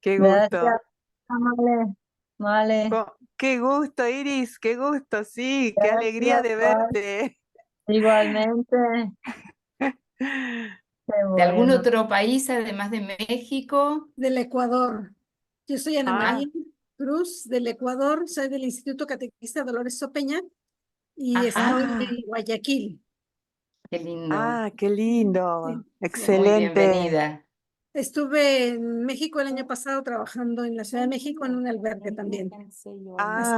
Qué Gracias, gusto. Male. Male, Qué gusto, Iris, qué gusto, sí, qué alegría gracias, de Juan. verte. Igualmente, qué ¿De algún bueno. otro país además de México? Del Ecuador. Yo soy Ana Ah, María Cruz del Ecuador, soy del Instituto Catequista Dolores Sopeña y estoy Ajá, en Guayaquil. qué lindo. qué lindo. Sí, sí. Muy Excelente. bienvenida. Estuve en México el año pasado trabajando en la Ciudad de México en un albergue también. Así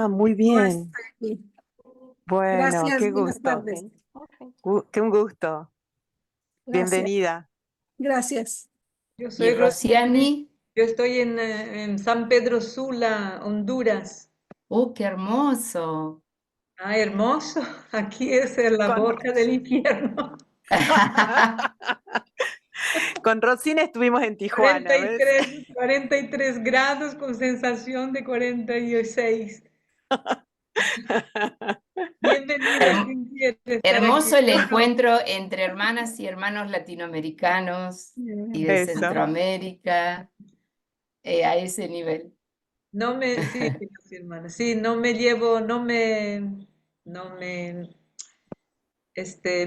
Muy que ahora bien. estoy aquí. Bueno, Gracias, qué buenas gusto. tardes. Qué un gusto. Gracias, Bienvenida. gracias. Yo ¿Y soy Rosy, Rosiani? yo estoy en San Pedro Sula, Honduras. ¡Oh, qué hermoso! Ah, hermoso. Aquí es la Con, boca del infierno. con Rosina estuvimos en Tijuana, ¿ves? 43 grados con sensación de 46. Bienvenida, Herm- quien quiere estar aquí. Hermoso el encuentro entre hermanas y hermanos latinoamericanos y de Eso. Centroamérica, a ese nivel. Sí, sí, hermana, sí, no me llevo, no me,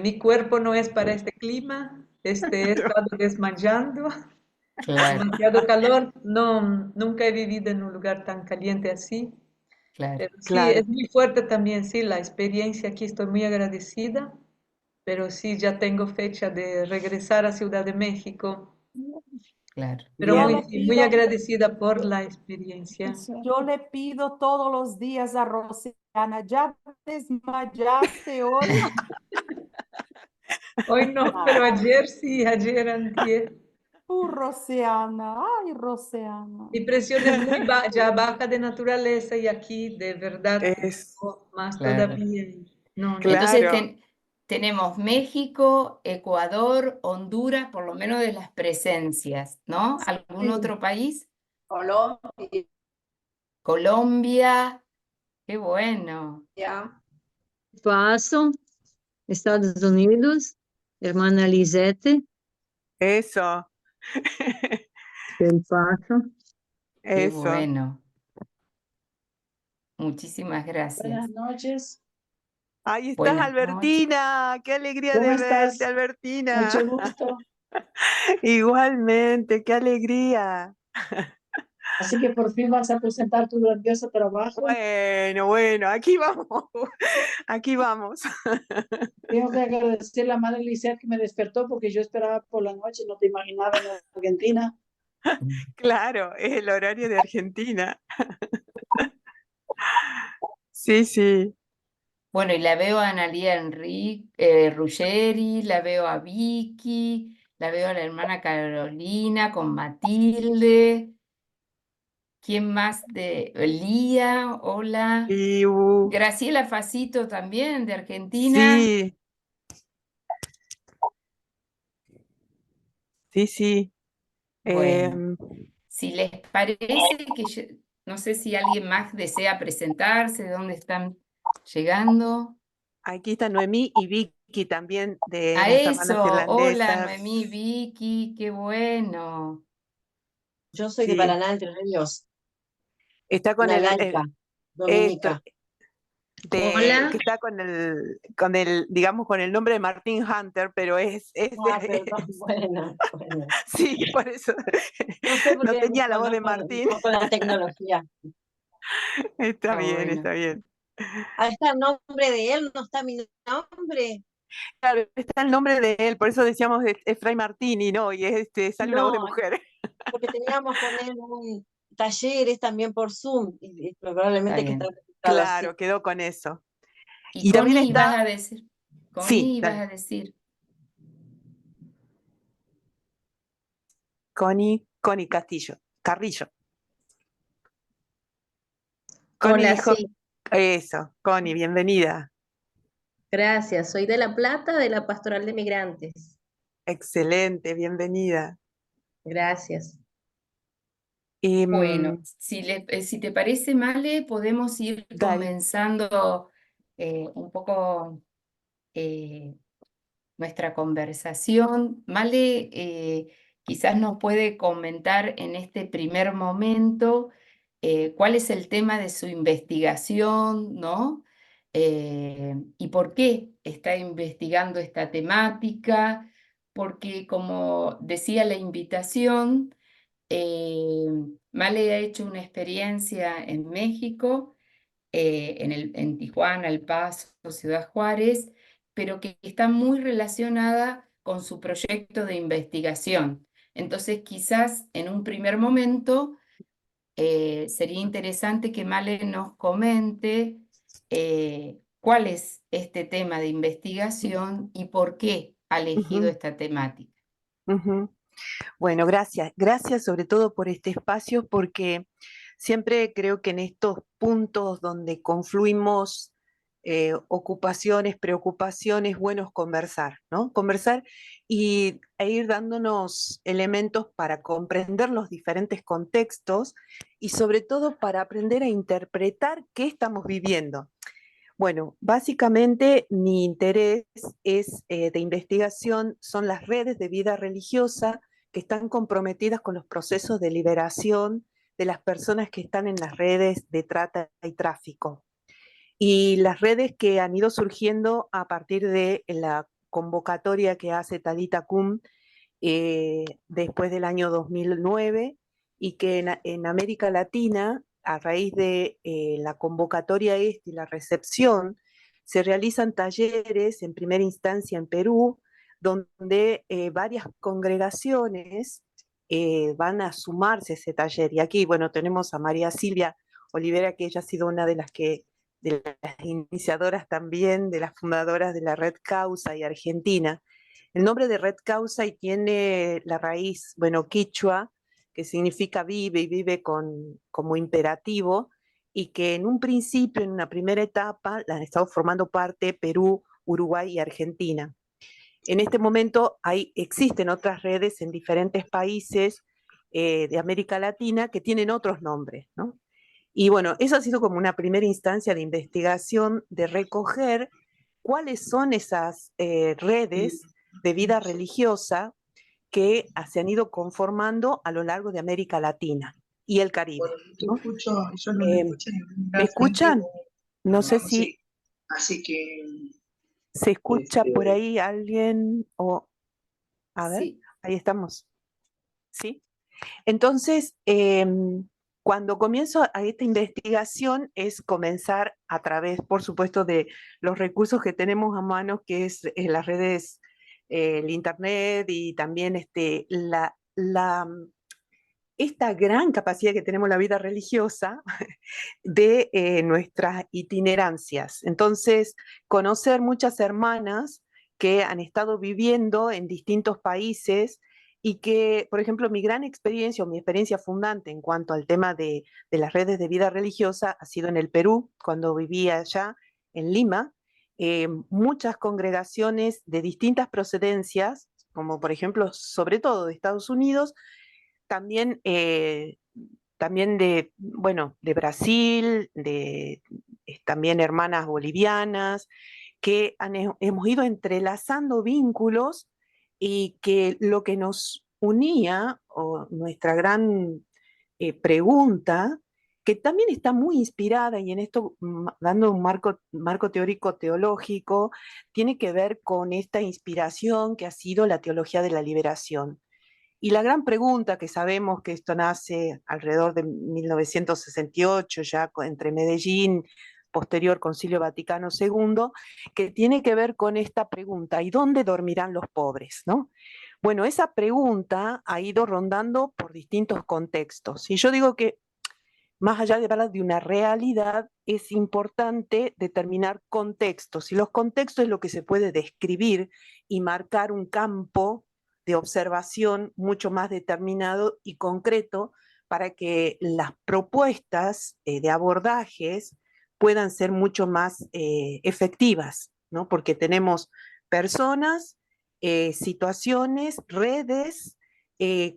mi cuerpo no es para este clima, he estado desmayando. Claro, Demasiado calor, no, nunca he vivido en un lugar tan caliente así, claro. pero sí, Claro. es muy fuerte también, sí, la experiencia aquí, estoy muy agradecida, pero sí, ya tengo fecha de regresar a Ciudad de México, Claro. pero Yo le Bien. sí, muy pido, agradecida por la experiencia. yo le pido todos los días a Rosiana, ¿ya desmayaste hoy? Hoy no, pero ayer sí, ayer antier. Rosiana, ay, Rosiana. Mi presión es muy ya baja de naturaleza y aquí de verdad que Es más Claro. todavía. No, no. Entonces claro. tenemos México, Ecuador, Honduras, por lo menos de las presencias, ¿no? ¿Algún Sí. otro país? Colombia, Colombia, qué bueno. Paso, Estados Unidos, hermana Lisette, Eso. del Paso. Qué Eso. bueno. Muchísimas Buenas gracias. noches. Ahí estás, Buenas noches. Albertina. Qué alegría ¿Cómo de verte, estás? Albertina. Mucho gusto. Igualmente, qué alegría. Así que por fin vas a presentar tu grandioso trabajo. Bueno, bueno, aquí vamos. Aquí vamos. Tengo que agradecer a la madre Lisette que me despertó porque yo esperaba por la noche, no te imaginaba en Argentina. Claro, es el horario de Argentina. Sí, sí. Bueno, y la veo a Analía Enrique, Ruggeri, la veo a Vicky, la veo a la hermana Carolina con Matilde. ¿Quién más de Lía? Hola. Y, Graciela Facito también de Argentina. sí, sí, sí. Bueno, Em, si les parece que no sé si alguien más desea presentarse, de dónde están llegando. Aquí está Noemí y Vicky también de A las hermanas eso, hola irlandesas. Noemí, Vicky, qué bueno. yo soy de Sí, Paraná, Entre Ríos, está con una el- laica esto, dominica. que Hola. está con el, digamos, con el nombre de Martin Hunter, pero Ah, perdón, bueno, bueno. sí, por eso No sé por no qué tenía la voz de conozco Martín. un poco la tecnología. Está Está bien, bueno. está bien. Ahí está el nombre de él, no está mi nombre. Claro, está el nombre de él, por eso decíamos es Fray Martini, ¿no? Y sale una voz de No, mujer. porque teníamos con él un talleres también por Zoom, y Está probablemente que está bien. registrado así. Claro, quedó con eso. Y Y también Connie ibas está, a decir, sí, Connie ibas dale, a decir. Connie Castillo, Carrillo. Connie Hola, dijo, sí, eso, Connie, bienvenida. gracias. Soy de La Plata, de la Pastoral de Migrantes. Excelente, bienvenida. Gracias. Y, Bueno, si te parece, Male, podemos ir dale, comenzando un poco nuestra conversación. Male quizás nos puede comentar en este primer momento cuál es el tema de su investigación, ¿no? Y por qué está investigando esta temática, porque como decía la invitación, Male ha hecho una experiencia en México, en Tijuana, El Paso, Ciudad Juárez, pero que está muy relacionada con su proyecto de investigación. Entonces, quizás en un primer momento sería interesante que Male nos comente cuál es este tema de investigación y por qué ha elegido esta temática. Bueno, gracias. Gracias sobre todo por este espacio, porque siempre creo que en estos puntos donde confluimos ocupaciones, preocupaciones, bueno es conversar, ¿no? Conversar e ir dándonos elementos para comprender los diferentes contextos y sobre todo para aprender a interpretar qué estamos viviendo. Bueno, básicamente mi interés de investigación son las redes de vida religiosa que están comprometidas con los procesos de liberación de las personas que están en las redes de trata y tráfico. Y las redes que han ido surgiendo a partir de la convocatoria que hace Talitha Kum después del año 2009 y que en América Latina, a raíz de la convocatoria y la recepción, se realizan talleres en primera instancia en Perú, donde varias congregaciones van a sumarse a ese taller. Y aquí, bueno, tenemos a María Silvia Olivera, que ella ha sido una de las iniciadoras también, de las fundadoras de la Red Causa y Argentina. El nombre de Red Causa y tiene la raíz, bueno, quichua, que significa vive y vive como imperativo, y que en un principio, en una primera etapa, la han estado formando parte Perú, Uruguay y Argentina. En este momento existen otras redes en diferentes países de América Latina que tienen otros nombres, ¿no? Y bueno, eso ha sido como una primera instancia de investigación, de recoger cuáles son esas redes de vida religiosa que se han ido conformando a lo largo de América Latina y el Caribe, ¿no? ¿Me escuchan? No sé si Así que se escucha por ahí alguien o... A ver, Sí. ahí estamos. ¿Sí? Entonces, cuando comienzo a esta investigación es comenzar a través, por supuesto, de los recursos que tenemos a mano, que es las redes, el internet y también esta gran capacidad que tenemos la vida religiosa de nuestras itinerancias. Entonces, conocer muchas hermanas que han estado viviendo en distintos países y que, por ejemplo, mi gran experiencia o mi experiencia fundante en cuanto al tema de las redes de vida religiosa ha sido en el Perú, cuando vivía allá en Lima. Muchas congregaciones de distintas procedencias, como por ejemplo, sobre todo de Estados Unidos, también de Brasil, también hermanas bolivianas, que hemos ido entrelazando vínculos y que lo que nos unía, o nuestra gran pregunta, que también está muy inspirada y en esto dando un marco teórico teológico, tiene que ver con esta inspiración que ha sido la teología de la liberación. Y la gran pregunta, que sabemos que esto nace alrededor de 1968, ya entre Medellín, posterior Concilio Vaticano II, que tiene que ver con esta pregunta: ¿y dónde dormirán los pobres? ¿No? Bueno, esa pregunta ha ido rondando por distintos contextos. Y yo digo que, más allá de hablar de una realidad, es importante determinar contextos. Y los contextos es lo que se puede describir y marcar un campo de observación mucho más determinado y concreto para que las propuestas de abordajes puedan ser mucho más efectivas, ¿no? Porque tenemos personas, situaciones, redes,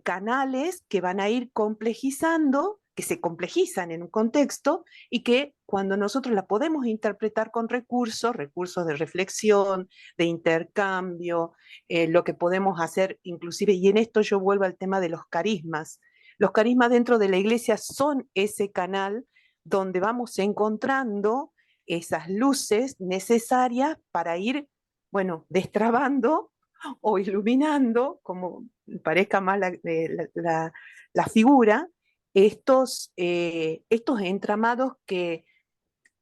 canales que van a ir complejizando, que se complejizan en un contexto y que cuando nosotros la podemos interpretar con recursos de reflexión, de intercambio, lo que podemos hacer inclusive, y en esto yo vuelvo al tema de los carismas. Los carismas dentro de la iglesia son ese canal donde vamos encontrando esas luces necesarias para ir, bueno, destrabando o iluminando, como parezca más la figura, estos entramados que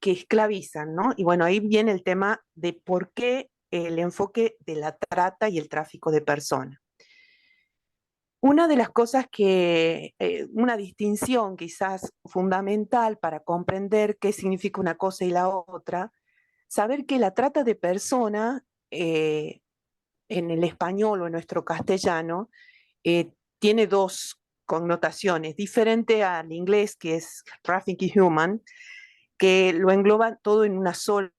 esclavizan, ¿no? Y bueno, ahí viene el tema de por qué el enfoque de la trata y el tráfico de personas. Una de las cosas una distinción quizás fundamental para comprender qué significa una cosa y la otra, saber que la trata de personas en el español o en nuestro castellano tiene dos connotaciones, diferente al inglés que es trafficking human, que lo engloba todo en un solo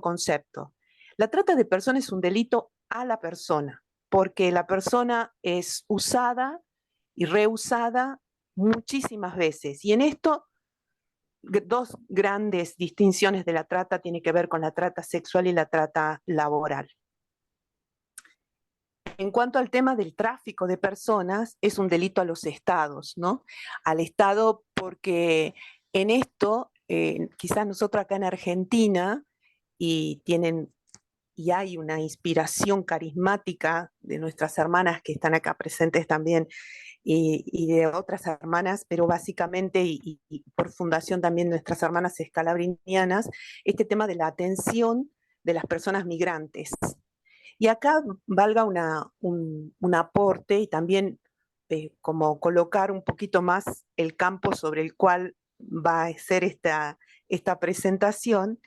concepto. La trata de personas es un delito a la persona, porque la persona es usada y reusada muchísimas veces. Y en esto, dos grandes distinciones de la trata tienen que ver con la trata sexual y la trata laboral. En cuanto al tema del tráfico de personas, es un delito a los estados, ¿no? Al estado porque en esto, quizás nosotros acá en Argentina, y hay una inspiración carismática de nuestras hermanas que están acá presentes también, y de otras hermanas, pero básicamente, y por fundación también nuestras hermanas escalabrinianas, este tema de la atención de las personas migrantes. Y acá valga un aporte y también como colocar un poquito más el campo sobre el cual va a ser esta presentación.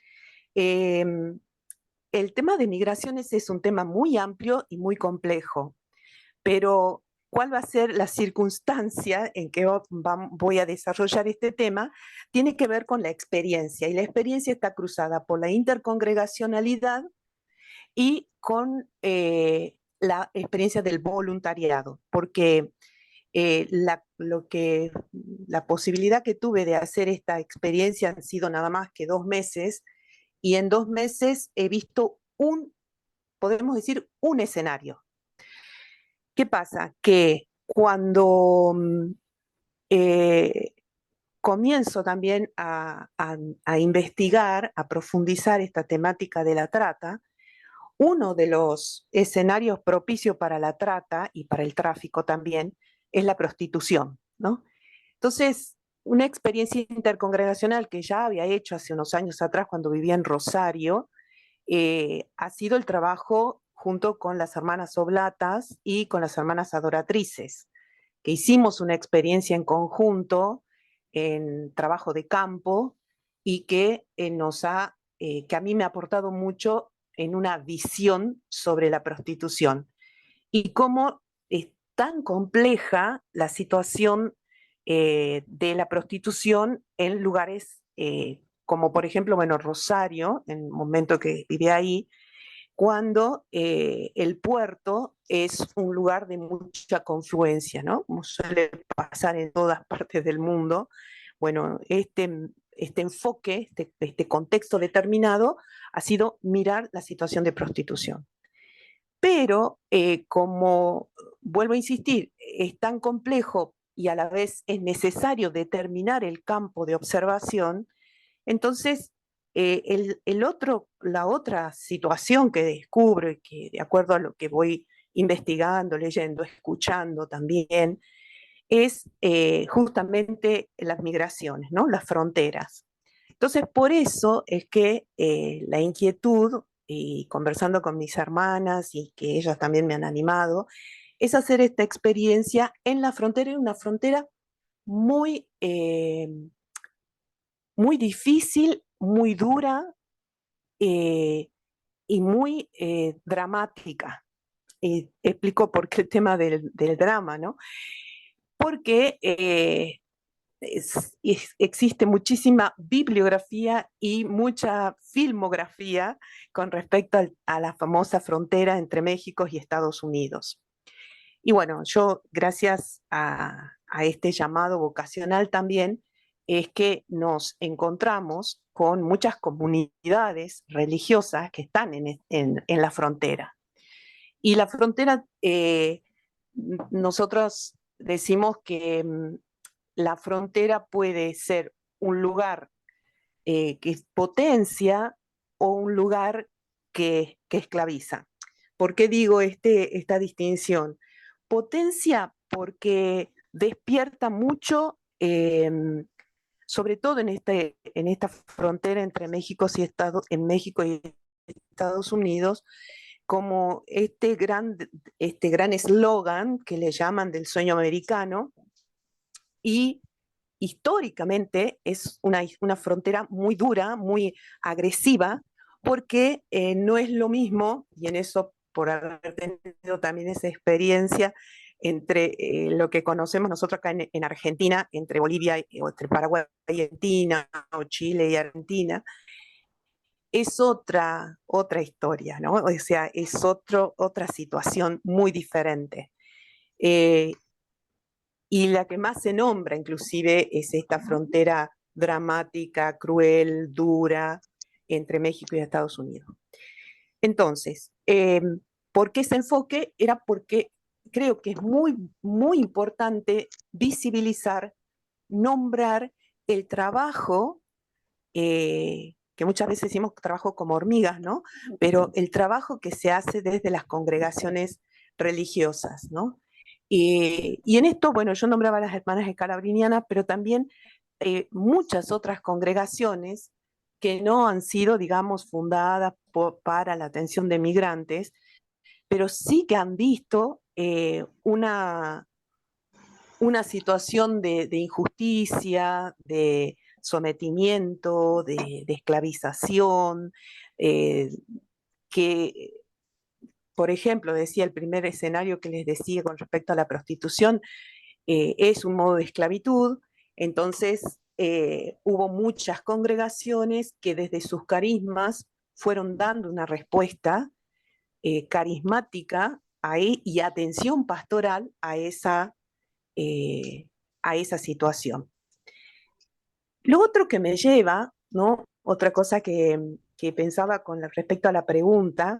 El tema de migraciones es un tema muy amplio y muy complejo, pero cuál va a ser la circunstancia en que voy a desarrollar este tema tiene que ver con la experiencia, y la experiencia está cruzada por la intercongregacionalidad y con la experiencia del voluntariado, porque la posibilidad que tuve de hacer esta experiencia han sido nada más que 2 meses, y en 2 meses he visto podemos decir, un escenario. ¿Qué pasa? Que cuando comienzo también a investigar, a profundizar esta temática de la trata, uno de los escenarios propicios para la trata y para el tráfico también es la prostitución, ¿no? Entonces, una experiencia intercongregacional que ya había hecho hace unos años atrás cuando vivía en Rosario, ha sido el trabajo junto con las hermanas oblatas y con las hermanas adoratrices, que hicimos una experiencia en conjunto en trabajo de campo y que que a mí me ha aportado mucho en una visión sobre la prostitución y cómo es tan compleja la situación de la prostitución en lugares como por ejemplo, bueno, Rosario, en el momento que vivía ahí, cuando el puerto es un lugar de mucha confluencia, ¿no? Como suele pasar en todas partes del mundo. Bueno, este enfoque, este contexto determinado, ha sido mirar la situación de prostitución. Pero como, vuelvo a insistir, es tan complejo y a la vez es necesario determinar el campo de observación, entonces la otra situación que descubro y que de acuerdo a lo que voy investigando, leyendo, escuchando también, es justamente las migraciones, ¿no? Las fronteras. Entonces, por eso es que la inquietud, y conversando con mis hermanas y que ellas también me han animado, es hacer esta experiencia en la frontera, en una frontera muy, muy difícil, muy dura y muy dramática. Explico por qué el tema del drama, ¿no? Porque existe muchísima bibliografía y mucha filmografía con respecto a la famosa frontera entre México y Estados Unidos. Y bueno, yo gracias a a este llamado vocacional también es que nos encontramos con muchas comunidades religiosas que están en la frontera. Y la frontera, nosotros decimos que la frontera puede ser un lugar que potencia o un lugar que esclaviza. ¿Por qué digo esta distinción? Potencia porque despierta mucho, sobre todo en esta frontera entre México y Estados Unidos, como este gran eslogan que le llaman del sueño americano, y históricamente es una frontera muy dura, muy agresiva, porque no es lo mismo, y en eso por haber tenido también esa experiencia entre lo que conocemos nosotros acá en Argentina, entre Bolivia o entre Paraguay y Argentina, o Chile y Argentina, es otra historia, ¿no? O sea, es otra situación muy diferente. Y la que más se nombra inclusive es esta frontera dramática, cruel, dura, entre México y Estados Unidos. Entonces, ¿por qué ese enfoque? Era porque creo que es muy, muy importante visibilizar, nombrar el trabajo, que muchas veces decimos trabajo como hormigas, ¿no? Pero el trabajo que se hace desde las congregaciones religiosas, ¿no? Y en esto, bueno, yo nombraba a las hermanas escalabrinianas, pero también muchas otras congregaciones que no han sido, digamos, fundadas para la atención de migrantes, pero sí que han visto una situación de injusticia, de sometimiento, de esclavización, que, por ejemplo, decía el primer escenario que les decía con respecto a la prostitución, es un modo de esclavitud. Entonces hubo muchas congregaciones que desde sus carismas fueron dando una respuesta carismática y atención pastoral a esa situación. Lo otro que me lleva, ¿no? Otra cosa que pensaba con respecto a la pregunta,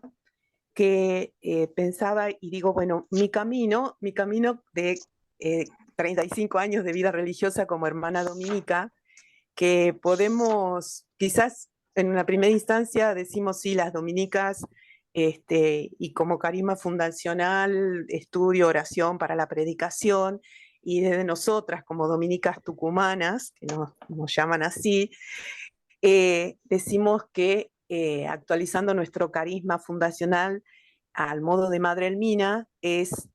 que pensaba y digo, bueno, mi camino de 35 años de vida religiosa como hermana dominica, que podemos, quizás en una primera instancia decimos, sí, las dominicas, y como carisma fundacional, estudio, oración para la predicación, y desde nosotras como dominicas tucumanas, que nos llaman así, decimos que actualizando nuestro carisma fundacional al modo de Madre Elmina es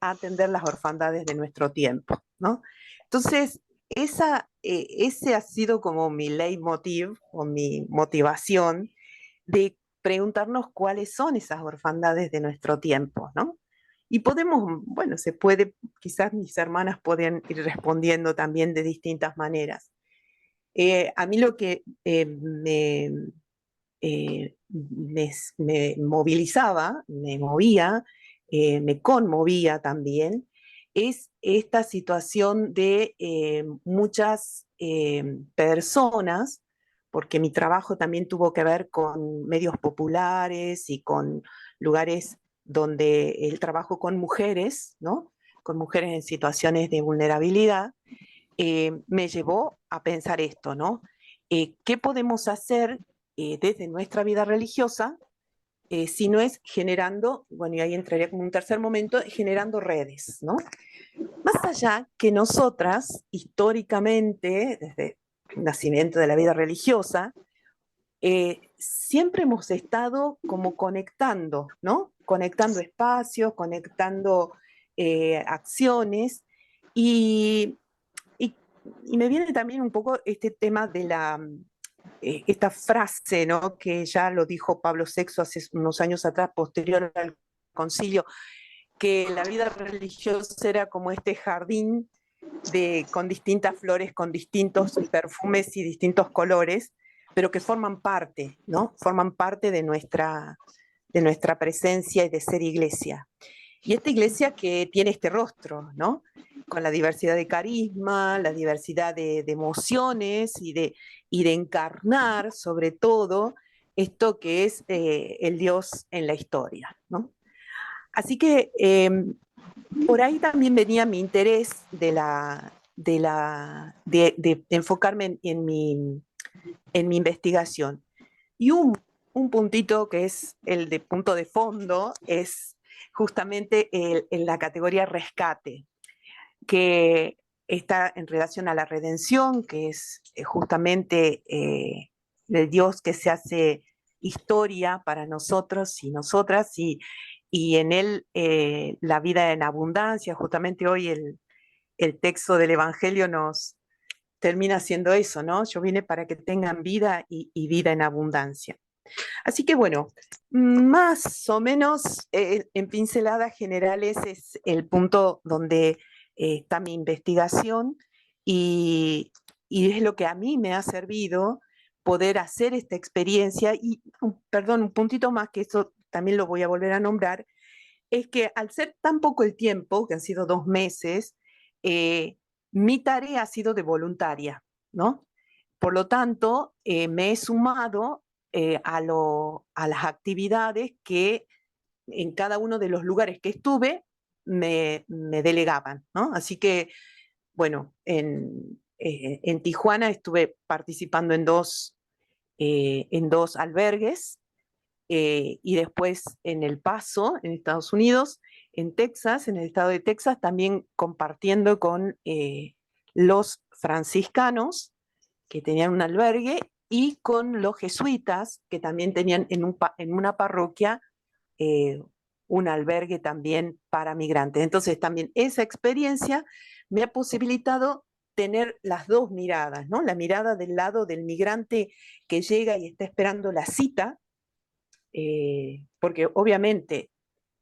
atender las orfandades de nuestro tiempo, ¿no? Entonces, ese ha sido como mi leitmotiv o mi motivación de preguntarnos cuáles son esas orfandades de nuestro tiempo, ¿no? Y podemos, bueno, quizás mis hermanas pueden ir respondiendo también de distintas maneras. A mí lo que me movilizaba, me movía, me conmovía también, es esta situación de muchas personas, porque mi trabajo también tuvo que ver con medios populares y con lugares donde el trabajo con mujeres, ¿no? Con mujeres en situaciones de vulnerabilidad, me llevó a pensar esto, ¿no? ¿Qué podemos hacer desde nuestra vida religiosa si no es generando, bueno, y ahí entraría como un tercer momento, generando redes, ¿no? Más allá que nosotras, históricamente, desde el nacimiento de la vida religiosa, siempre hemos estado como conectando, ¿no? Conectando espacios, conectando acciones, y me viene también un poco este tema de esta frase, ¿no? Que ya lo dijo Pablo VI hace unos años atrás, posterior al concilio, que la vida religiosa era como este jardín con distintas flores, con distintos perfumes y distintos colores, pero que forman parte, ¿no? Forman parte de nuestra presencia y de ser iglesia. Y esta iglesia que tiene este rostro, ¿no? Con la diversidad de carisma, la diversidad de emociones y de encarnar, sobre todo, esto que es el Dios en la historia, ¿no? Así que por ahí también venía mi interés de enfocarme en mi investigación. Y un puntito que es el de punto de fondo es justamente en la categoría rescate, que está en relación a la redención, que es justamente el Dios que se hace historia para nosotros y nosotras, y en él la vida en abundancia. Justamente hoy el texto del Evangelio nos termina siendo eso, ¿no? Yo vine para que tengan vida y vida en abundancia. Así que bueno, más o menos en pinceladas generales es el punto donde está mi investigación y es lo que a mí me ha servido poder hacer esta experiencia. Y, perdón, un puntito más, que eso también lo voy a volver a nombrar, es que al ser tan poco el tiempo, que han sido 2 meses, mi tarea ha sido de voluntaria, ¿no? Por lo tanto, me he sumado a las actividades que en cada uno de los lugares que estuve me delegaban, ¿no? Así que, bueno, en Tijuana estuve participando en dos albergues, y después en El Paso, en Estados Unidos, en Texas, en el estado de Texas, también compartiendo con los franciscanos que tenían un albergue y con los jesuitas que también tenían en una parroquia eh, un albergue también para migrantes. Entonces también esa experiencia me ha posibilitado tener las dos miradas, ¿no? La mirada del lado del migrante que llega y está esperando la cita, porque obviamente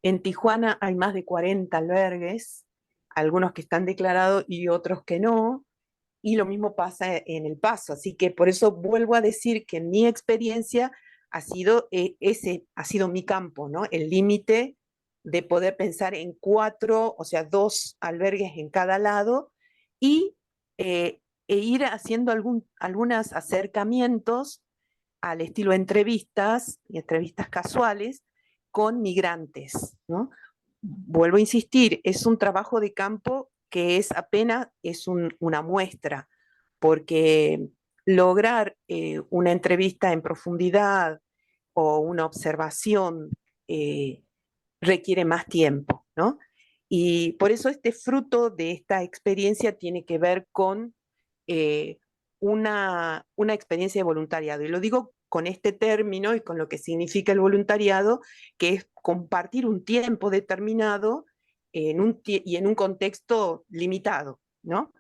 en Tijuana hay más de 40 albergues, algunos que están declarados y otros que no, y lo mismo pasa en El Paso. Así que por eso vuelvo a decir que mi experiencia ha sido ese ha sido mi campo, ¿no? El límite de poder pensar en 4, o sea, 2 albergues en cada lado, y ir haciendo algunos acercamientos al estilo entrevistas y entrevistas casuales con migrantes, ¿no? Vuelvo a insistir, es un trabajo de campo que es apenas una muestra, porque lograr una entrevista en profundidad o una observación requiere más tiempo, ¿no? Y por eso este fruto de esta experiencia tiene que ver con eh, una experiencia de voluntariado. Y lo digo con este término y con lo que significa el voluntariado, que es compartir un tiempo determinado y en un contexto limitado, ¿no?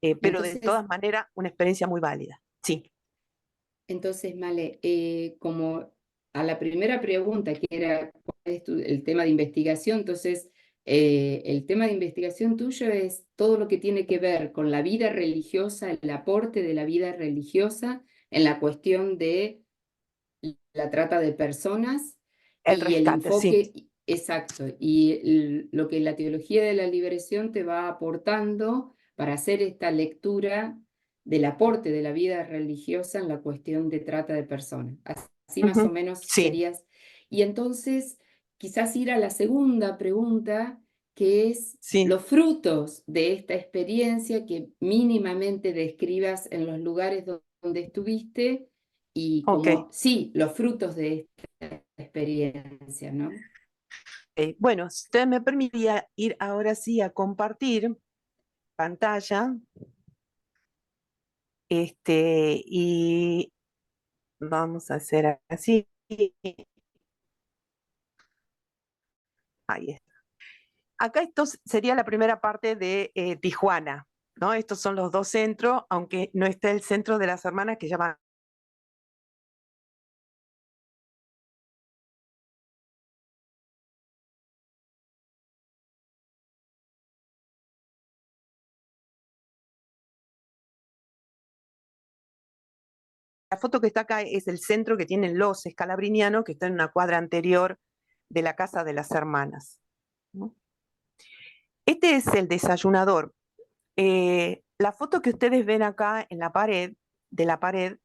Pero de Entonces, todas maneras, una experiencia muy válida. Sí. entonces, Male, como a la primera pregunta, que era cuál es el tema de investigación, entonces el tema de investigación tuyo es todo lo que tiene que ver con la vida religiosa, el aporte de la vida religiosa en la cuestión de la trata de personas El y el rescate, sí. enfoque exacto, y lo que la teología de la liberación te va aportando para hacer esta lectura del aporte de la vida religiosa en la cuestión de trata de personas. Así más o menos Sí. serías. Y entonces, quizás ir a la segunda pregunta, que es Sí. los frutos de esta experiencia que mínimamente describas en los lugares donde estuviste y como, Ok. sí, los frutos de esta experiencia, ¿no? Bueno, si usted me permitía ir ahora sí a compartir pantalla, y vamos a hacer así. Ahí está. Acá esto sería la primera parte de Tijuana, ¿no? Estos son los 2 centros, aunque no está el centro de las hermanas que llaman. La foto que está acá es el centro que tienen los escalabrinianos, que está en una cuadra anterior de la casa de las hermanas, ¿no? Este es el desayunador. La foto que ustedes ven acá en la pared, de la pared,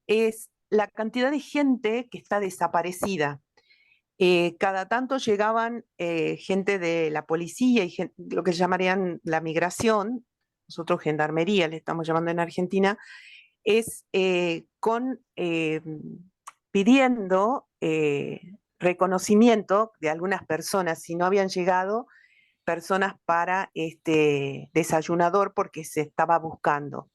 es la cantidad de gente que está desaparecida. Cada tanto llegaban gente de la policía y lo que llamarían la migración, nosotros gendarmería le estamos llamando en Argentina, es pidiendo reconocimiento de algunas personas, si no habían llegado personas para este desayunador porque se estaba buscando.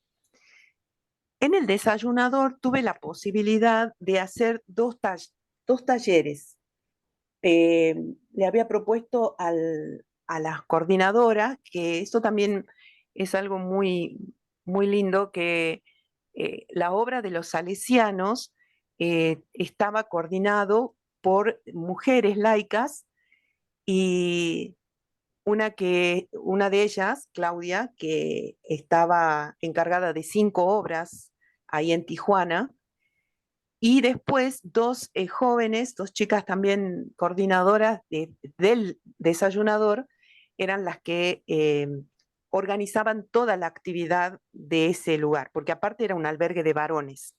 En el desayunador tuve la posibilidad de hacer dos talleres. Le había propuesto a las coordinadoras, que esto también es algo muy, muy lindo, que la obra de los salesianos estaba coordinado por mujeres laicas y una de ellas, Claudia, que estaba encargada de 5 obras ahí en Tijuana, y después dos jóvenes, 2 chicas también coordinadoras del desayunador, eran las que organizaban toda la actividad de ese lugar, porque aparte era un albergue de varones.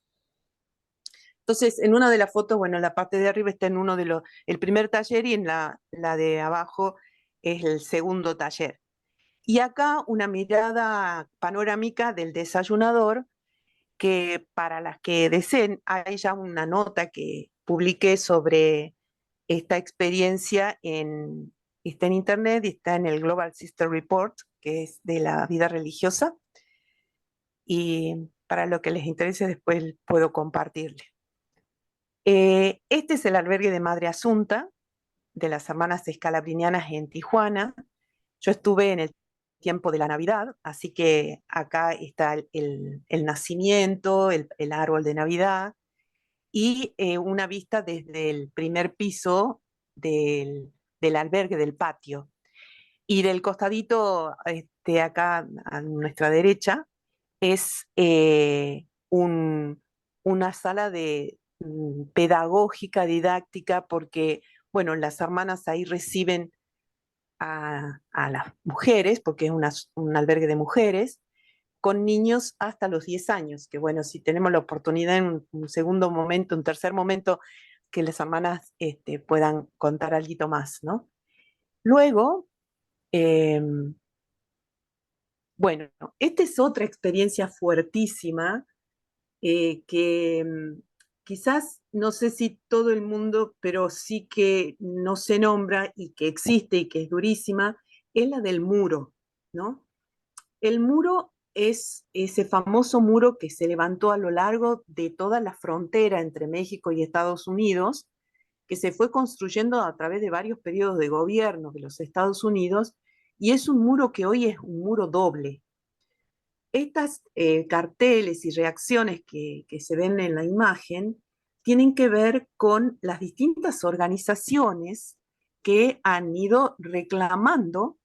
Entonces, en una de las fotos, bueno, en la parte de arriba está en el primer taller y en la de abajo es el segundo taller. Y acá una mirada panorámica del desayunador, que para las que deseen, hay ya una nota que publiqué sobre esta experiencia está en internet y está en el Global Sister Report, que es de la vida religiosa. Y para lo que les interese después puedo compartirle. Este es el albergue de Madre Asunta, de las hermanas escalabrinianas en Tijuana. Yo estuve en el tiempo de la Navidad, así que acá está el nacimiento, el árbol de Navidad y una vista desde el primer piso del albergue, del patio. Y del costadito, acá a nuestra derecha, es una sala pedagógica, didáctica, porque, bueno, las hermanas ahí reciben a las mujeres, porque es un albergue de mujeres, con niños hasta los 10 años, que bueno, si tenemos la oportunidad en un segundo momento, un tercer momento, que las hermanas puedan contar algo más, ¿no? Luego, bueno, esta es otra experiencia fuertísima que quizás, no sé si todo el mundo, pero sí que no se nombra y que existe y que es durísima, es la del muro, ¿no? El muro es ese famoso muro que se levantó a lo largo de toda la frontera entre México y Estados Unidos, que se fue construyendo a través de varios periodos de gobierno de los Estados Unidos, y es un muro que hoy es un muro doble. Estas carteles y reacciones que se ven en la imagen tienen que ver con las distintas organizaciones que han ido reclamando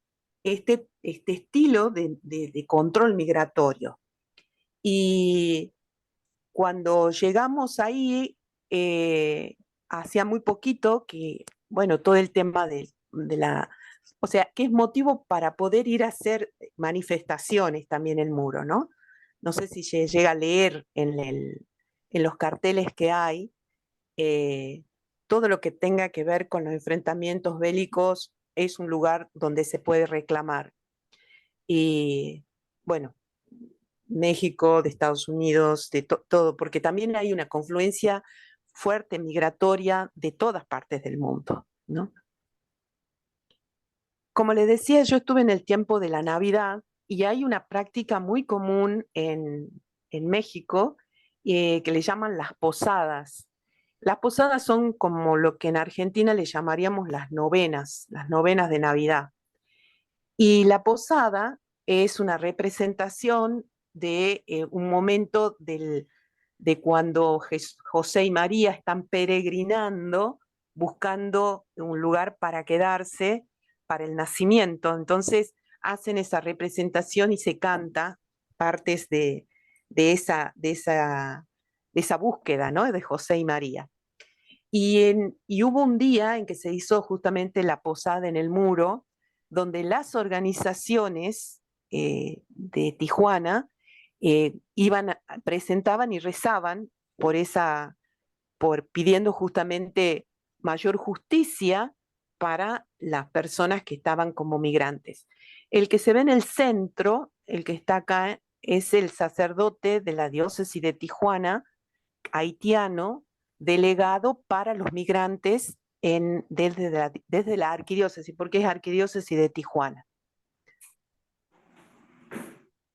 este estilo de control migratorio. Y cuando llegamos ahí, hacía muy poquito que, bueno, todo el tema o sea, que es motivo para poder ir a hacer manifestaciones también el muro, ¿no? No sé si se llega a leer en los carteles que hay, todo lo que tenga que ver con los enfrentamientos bélicos es un lugar donde se puede reclamar. Y bueno, México, de Estados Unidos, de todo, porque también hay una confluencia fuerte migratoria de todas partes del mundo, ¿no? Como les decía, yo estuve en el tiempo de la Navidad y hay una práctica muy común en México que le llaman las posadas. Las posadas son como lo que en Argentina le llamaríamos las novenas de Navidad. Y la posada es una representación de un momento de cuando José y María están peregrinando, buscando un lugar para quedarse para el nacimiento. Entonces hacen esa representación y se canta partes de esa búsqueda, ¿no? De José y María. Y hubo un día en que se hizo justamente la posada en el muro, donde las organizaciones de Tijuana presentaban y rezaban por pidiendo justamente mayor justicia para las personas que estaban como migrantes. El que se ve en el centro, el que está acá, es el sacerdote de la diócesis de Tijuana, haitiano, delegado para los migrantes desde la arquidiócesis, porque es arquidiócesis de Tijuana.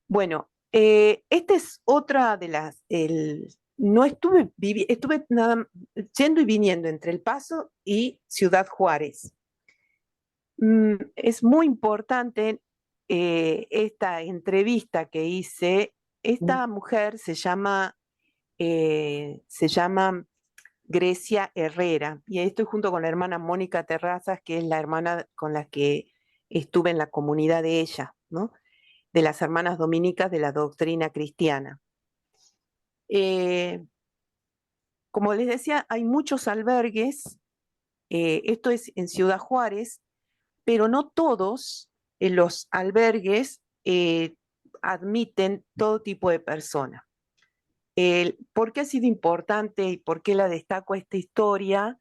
Bueno, esta es otra de las... no estuve nada yendo y viniendo entre El Paso y Ciudad Juárez. Es muy importante esta entrevista que hice. Esta mujer se llama Grecia Herrera, y estoy junto con la hermana Mónica Terrazas, que es la hermana con la que estuve en la comunidad de ella, ¿no? De las hermanas dominicas de la doctrina cristiana. Como les decía, hay muchos albergues, esto es en Ciudad Juárez, pero no todos los albergues admiten todo tipo de personas. ¿Por qué ha sido importante y por qué la destaco esta historia?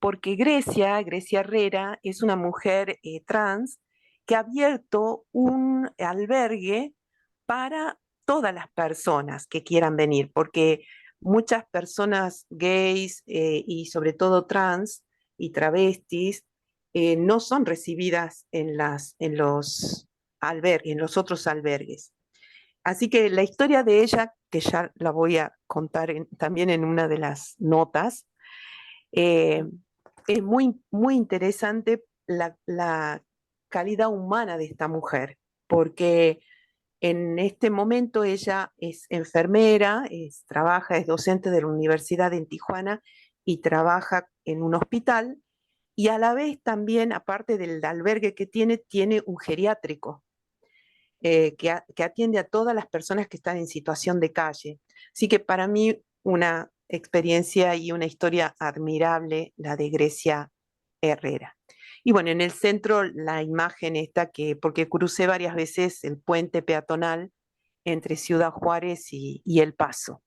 Porque Grecia Herrera, es una mujer trans que ha abierto un albergue para todas las personas que quieran venir, porque muchas personas gays y sobre todo trans y travestis no son recibidas en los otros albergues. Así que la historia de ella, que ya la voy a contar también en una de las notas, es muy, muy interesante la calidad humana de esta mujer, porque en este momento ella es enfermera, es docente de la Universidad en Tijuana y trabaja en un hospital, y a la vez también, aparte del albergue que tiene un geriátrico. Que atiende a todas las personas que están en situación de calle. Así que para mí una experiencia y una historia admirable la de Grecia Herrera. Y bueno, en el centro la imagen está porque crucé varias veces el puente peatonal entre Ciudad Juárez y El Paso.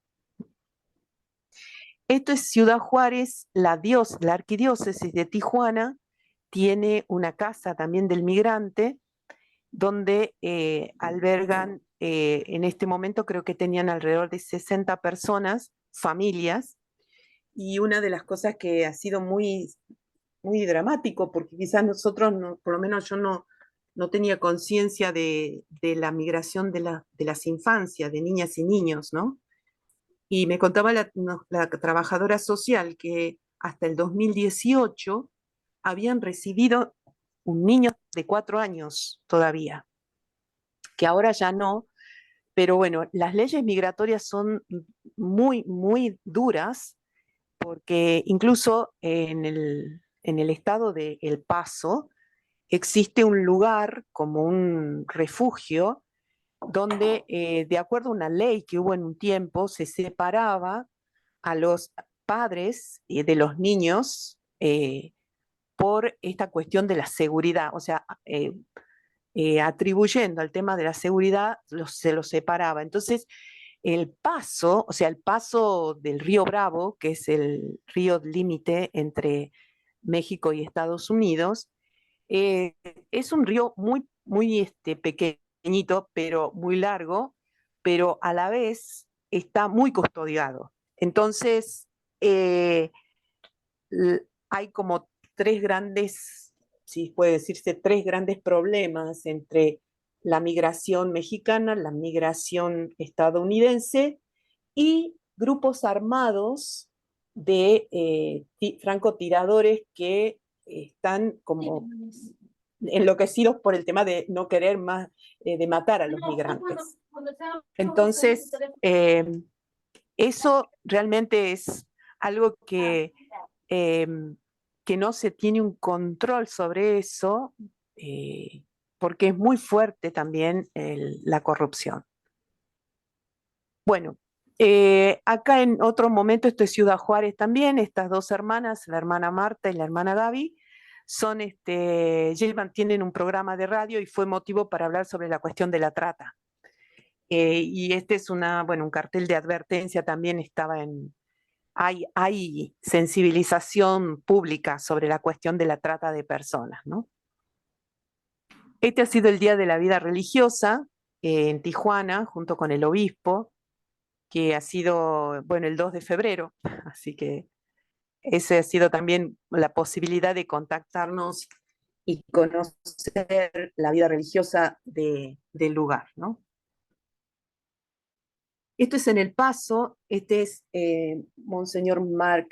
Esto es Ciudad Juárez, la arquidiócesis de Tijuana tiene una casa también del migrante, donde albergan, en este momento creo que tenían alrededor de 60 personas, familias, y una de las cosas que ha sido muy, muy dramático, porque quizás nosotros, por lo menos yo no tenía conciencia de la migración de las infancias, de niñas y niños, ¿no? Y me contaba la trabajadora social que hasta el 2018 habían recibido un niño de 4 años todavía, que ahora ya no, pero bueno, las leyes migratorias son muy, muy duras, porque incluso en el estado de El Paso existe un lugar como un refugio donde, de acuerdo a una ley que hubo en un tiempo, se separaba a los padres de los niños por esta cuestión de la seguridad, o sea, atribuyendo al tema de la seguridad, se los separaba. Entonces, el paso del río Bravo, que es el río límite entre México y Estados Unidos, es un río muy, muy pequeñito, pero muy largo, pero a la vez está muy custodiado. Entonces, hay como si puede decirse, tres grandes problemas entre la migración mexicana, la migración estadounidense y grupos armados de francotiradores que están como enloquecidos por el tema de no querer más, de matar a los migrantes. Entonces, eso realmente es algo que no se tiene un control sobre eso, porque es muy fuerte también la corrupción. Bueno, acá en otro momento, esto es Ciudad Juárez también, estas dos hermanas, la hermana Marta y la hermana Gaby, tienen un programa de radio y fue motivo para hablar sobre la cuestión de la trata. Y este es un cartel de advertencia también estaba hay sensibilización pública sobre la cuestión de la trata de personas, ¿no? Este ha sido el Día de la Vida Religiosa en Tijuana, junto con el obispo, que ha sido, el 2 de febrero, así que ese ha sido también la posibilidad de contactarnos y conocer la vida religiosa del lugar, ¿no? Esto es en El Paso, este es Monseñor Mark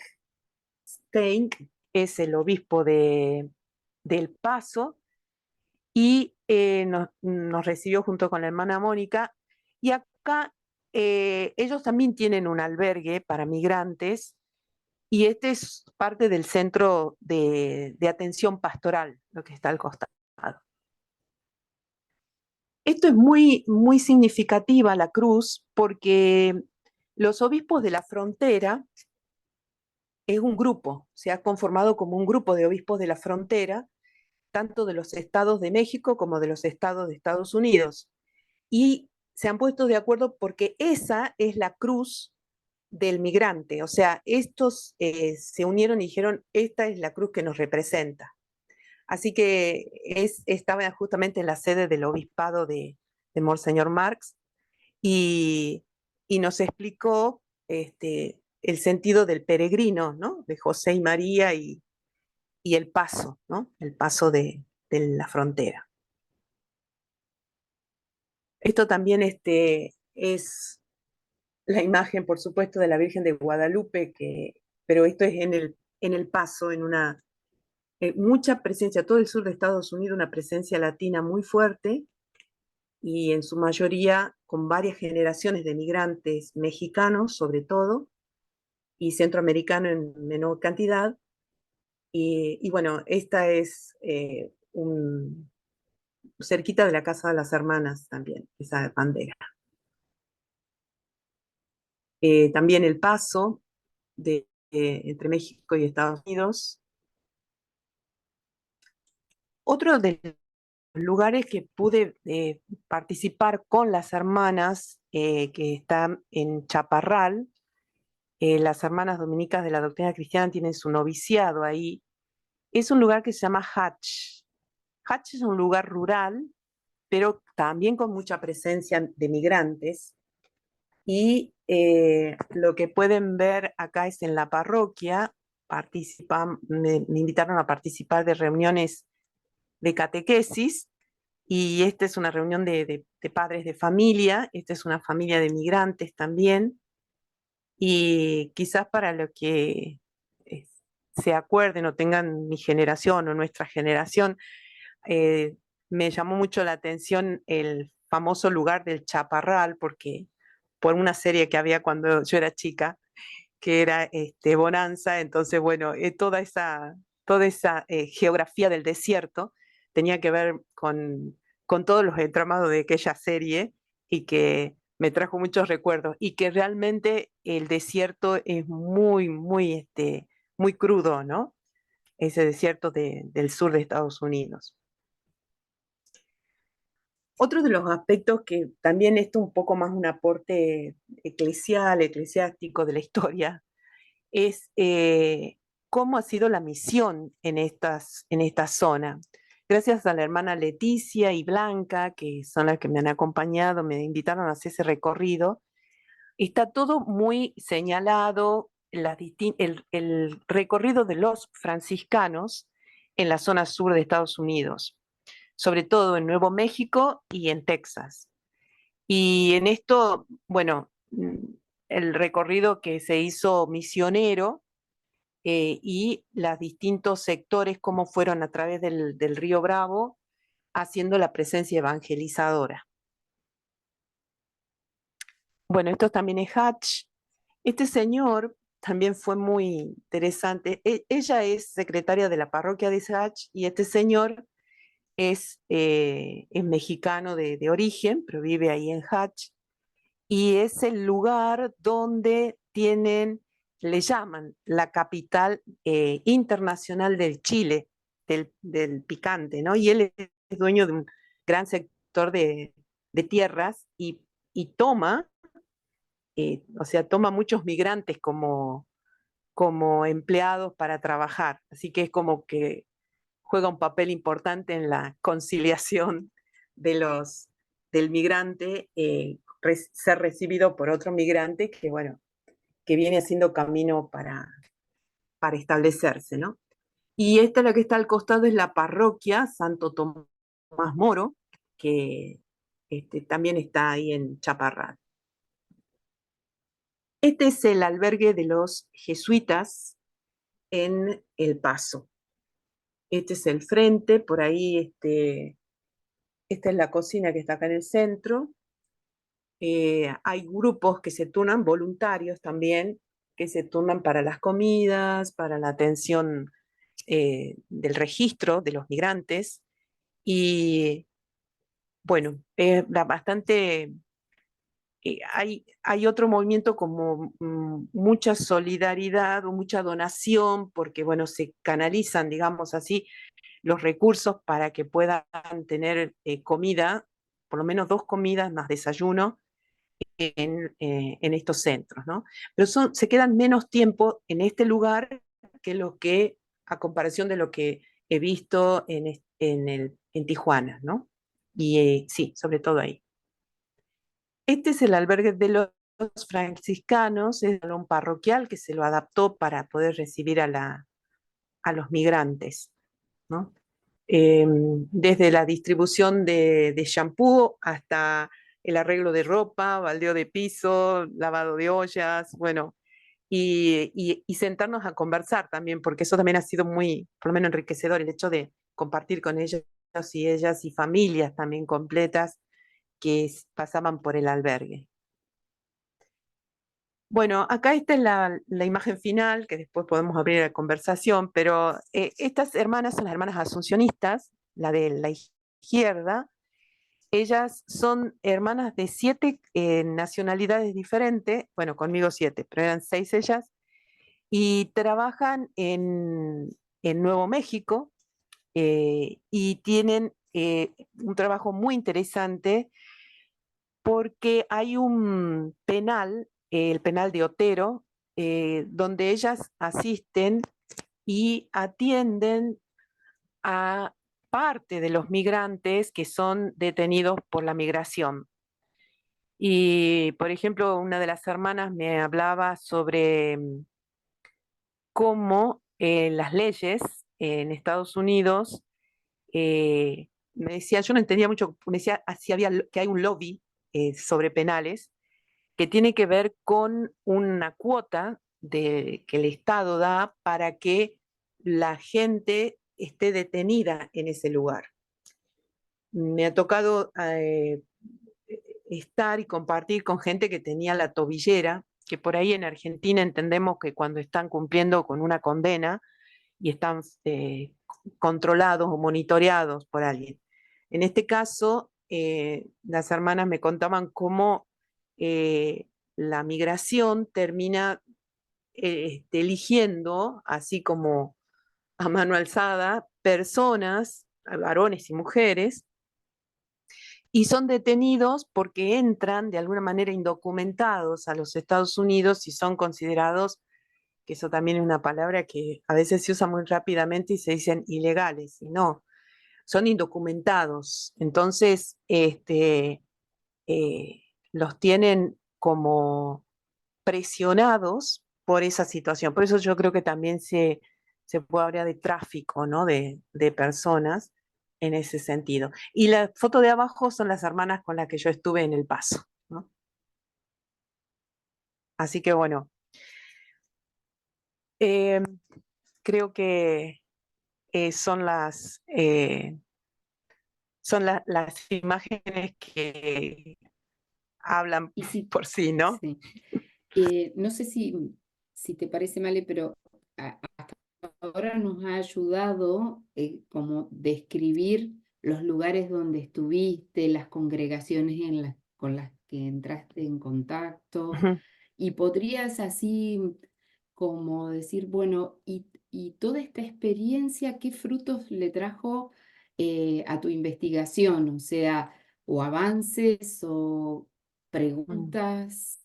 Stein, es el obispo de El Paso, y nos recibió junto con la hermana Mónica, y acá ellos también tienen un albergue para migrantes, y este es parte del centro de atención pastoral, lo que está al costado. Esto es muy, muy significativa, la cruz, porque los obispos de la frontera es un grupo, se ha conformado como un grupo de obispos de la frontera, tanto de los estados de México como de los estados de Estados Unidos. Y se han puesto de acuerdo porque esa es la cruz del migrante. O sea, estos se unieron y dijeron, esta es la cruz que nos representa. Así que estaba justamente en la sede del obispado de Monseñor Marx y nos explicó el sentido del peregrino, ¿no? De José y María y el paso, ¿no? El paso de la frontera. Esto también es la imagen, por supuesto, de la Virgen de Guadalupe, pero esto es en el Paso, en mucha presencia, todo el sur de Estados Unidos, una presencia latina muy fuerte, y en su mayoría con varias generaciones de migrantes mexicanos, sobre todo, y centroamericanos en menor cantidad. Y bueno, esta es cerquita de la Casa de las Hermanas también, esa bandera. También el paso entre México y Estados Unidos. Otro de los lugares que pude participar con las hermanas que están en Chaparral, las hermanas dominicas de la doctrina cristiana tienen su noviciado ahí, es un lugar que se llama Hatch. Hatch es un lugar rural, pero también con mucha presencia de migrantes. Y lo que pueden ver acá es en la parroquia, me invitaron a participar de reuniones de catequesis, y esta es una reunión de padres de familia, esta es una familia de migrantes también, y quizás para lo que se acuerden o tengan mi generación o nuestra generación, me llamó mucho la atención el famoso lugar del Chaparral, porque por una serie que había cuando yo era chica, que era Bonanza, entonces bueno, toda esa geografía del desierto tenía que ver con todos los entramados de aquella serie, y que me trajo muchos recuerdos, y que realmente el desierto es muy, muy, muy crudo, ¿no? Ese desierto del sur de Estados Unidos. Otro de los aspectos que también esto un poco más un aporte eclesiástico de la historia, es cómo ha sido la misión en esta zona. Gracias a la hermana Leticia y Blanca, que son las que me han acompañado, me invitaron a hacer ese recorrido. Está todo muy señalado, el recorrido de los franciscanos en la zona sur de Estados Unidos, sobre todo en Nuevo México y en Texas. Y en esto, bueno, el recorrido que se hizo misionero, y los distintos sectores, cómo fueron a través del río Bravo haciendo la presencia evangelizadora. Bueno, esto también es Hatch. Este señor también fue muy interesante. Ella es secretaria de la parroquia de Hatch, y este señor es mexicano de origen, pero vive ahí en Hatch, y es el lugar donde le llaman la capital internacional del Chile, del picante, ¿no? Y él es dueño de un gran sector de tierras y toma, o sea, toma muchos migrantes como empleados para trabajar. Así que es como que juega un papel importante en la conciliación del migrante, ser recibido por otro migrante que, bueno, que viene haciendo camino para establecerse, ¿no? Y esta, la que está al costado, es la parroquia Santo Tomás Moro, que también está ahí en Chaparral. Este es el albergue de los jesuitas en El Paso. Este es el frente, por ahí esta es la cocina que está acá en el centro. Hay grupos que se turnan, voluntarios también, que se turnan para las comidas, para la atención del registro de los migrantes. Y bueno, bastante... hay otro movimiento como mucha solidaridad o mucha donación, porque bueno, se canalizan, digamos así, los recursos para que puedan tener comida, por lo menos 2 comidas más desayuno en estos centros, ¿no? Pero se quedan menos tiempo en este lugar a comparación de lo que he visto en Tijuana, ¿no? Y sí, sobre todo ahí. Este es el albergue de los franciscanos, es un salón parroquial que se lo adaptó para poder recibir a los migrantes, ¿no? Desde la distribución de shampoo hasta el arreglo de ropa, baldeo de piso, lavado de ollas, bueno, y sentarnos a conversar también, porque eso también ha sido muy, por lo menos enriquecedor, el hecho de compartir con ellos y ellas y familias también completas que pasaban por el albergue. Bueno, acá esta es la imagen final, que después podemos abrir la conversación, pero estas hermanas son las hermanas asuncionistas, la de la izquierda. Ellas son hermanas de 7 nacionalidades diferentes, bueno, conmigo 7, pero eran 6 ellas, y trabajan en Nuevo México y tienen un trabajo muy interesante porque hay un penal, el penal de Otero, donde ellas asisten y atienden a parte de los migrantes que son detenidos por la migración. Y, por ejemplo, una de las hermanas me hablaba sobre cómo las leyes en Estados Unidos, me decía, yo no entendía mucho, me decía que hay un lobby sobre penales que tiene que ver con una cuota que el Estado da para que la gente esté detenida en ese lugar. Me ha tocado estar y compartir con gente que tenía la tobillera, que por ahí en Argentina entendemos que cuando están cumpliendo con una condena y están controlados o monitoreados por alguien. En este caso, las hermanas me contaban cómo la migración termina eligiendo, así como a mano alzada, personas, varones y mujeres, y son detenidos porque entran de alguna manera indocumentados a los Estados Unidos y son considerados, que eso también es una palabra que a veces se usa muy rápidamente y se dicen ilegales, y no, son indocumentados. Entonces, los tienen como presionados por esa situación. Por eso yo creo que también se puede hablar de tráfico, ¿no? de personas en ese sentido. Y la foto de abajo son las hermanas con las que yo estuve en El Paso, ¿no? Así que bueno, creo que son las imágenes que hablan Y si, por sí, ¿no? sí. No sé si te parece, Male, pero hasta ahora nos ha ayudado como describir los lugares donde estuviste, las congregaciones con las que entraste en contacto, Ujú. y podrías así como decir, bueno, y y toda esta experiencia, ¿qué frutos le trajo a tu investigación? O sea, o avances o preguntas.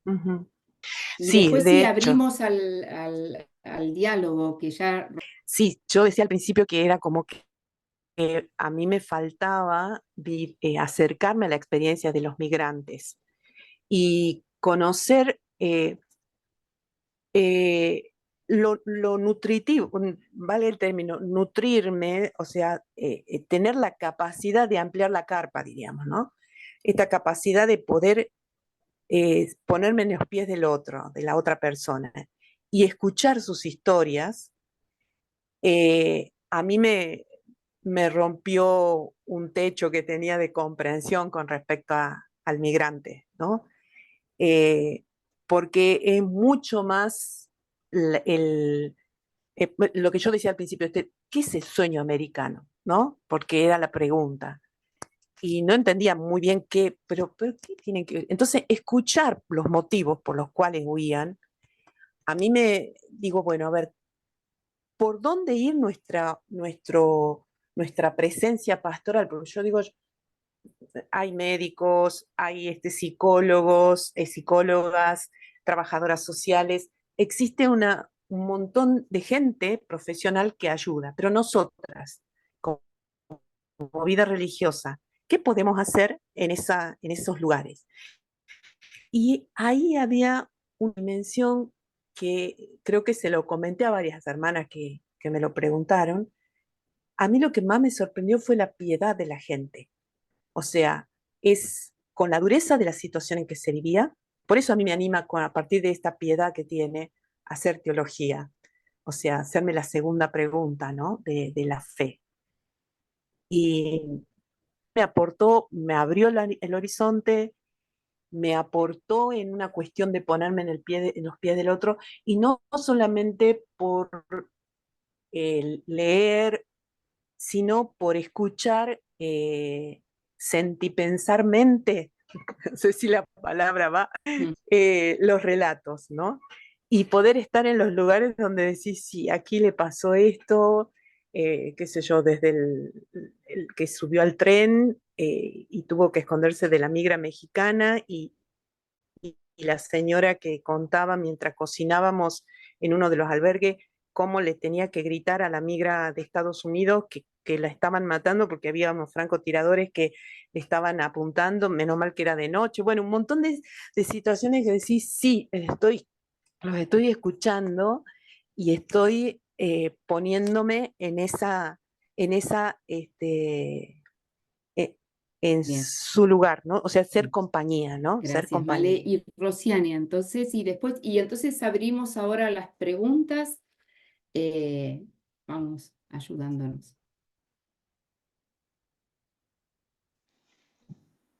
Ujú. Y Sí, después de sí hecho, abrimos al diálogo, que ya... sí, yo decía al principio que era como que a mí me faltaba acercarme a la experiencia de los migrantes y conocer lo nutritivo, vale el término, nutrirme, o sea, tener la capacidad de ampliar la carpa, diríamos, ¿no? Esta capacidad de poder ponerme en los pies del otro, de la otra persona, y escuchar sus historias, a mí me rompió un techo que tenía de comprensión con respecto al migrante, ¿no? Eh, Porque es mucho más lo que yo decía al principio, ¿qué es el sueño americano? ¿No? Porque era la pregunta. Y no entendía muy bien qué, pero ¿qué tienen que ver? Entonces, escuchar los motivos por los cuales huían, a mí me digo, bueno, a ver, ¿por dónde ir nuestra presencia pastoral? Porque yo digo, hay médicos, hay psicólogos, psicólogas, trabajadoras sociales, existe un montón de gente profesional que ayuda, pero nosotras, como vida religiosa, ¿qué podemos hacer en esos lugares? Y ahí había una dimensión que creo que se lo comenté a varias hermanas que me lo preguntaron. A mí lo que más me sorprendió fue la piedad de la gente. O sea, es con la dureza de la situación en que se vivía. Por eso a mí me anima a partir de esta piedad que tiene a hacer teología. O sea, hacerme la segunda pregunta, ¿no? De la fe. Y me aportó, me abrió el horizonte, me aportó en una cuestión de ponerme en los pies del otro, y no solamente por leer, sino por escuchar sentipensarmente, no sé si la palabra va, los relatos, ¿no? Y poder estar en los lugares donde decís, sí, aquí le pasó esto, qué sé yo, desde el que subió al tren y tuvo que esconderse de la migra mexicana, y la señora que contaba mientras cocinábamos en uno de los albergues cómo le tenía que gritar a la migra de Estados Unidos que la estaban matando porque había unos francotiradores que le estaban apuntando, menos mal que era de noche. Bueno, un montón de situaciones que decís, sí, los estoy escuchando y estoy poniéndome en esa eh, en Bien, su lugar, ¿no? O sea, ser bien. compañía, ¿no? Ser Gracias, Male. compañía. Y Rosiania, entonces, y entonces abrimos ahora las preguntas. Vamos ayudándonos.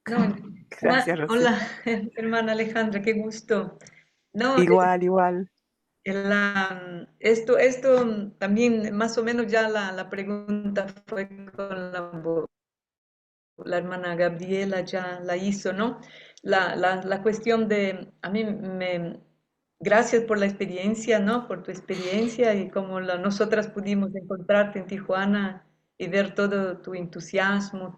No, Gracias, Rosy. hola, hermana Alejandra, qué gusto. No, Igual, igual. esto también más o menos ya la pregunta fue con la hermana Gabriela ya la hizo, ¿no? La cuestión de, a mí gracias por la experiencia, ¿no? Por tu experiencia y como nosotras pudimos encontrarte en Tijuana y ver todo tu entusiasmo,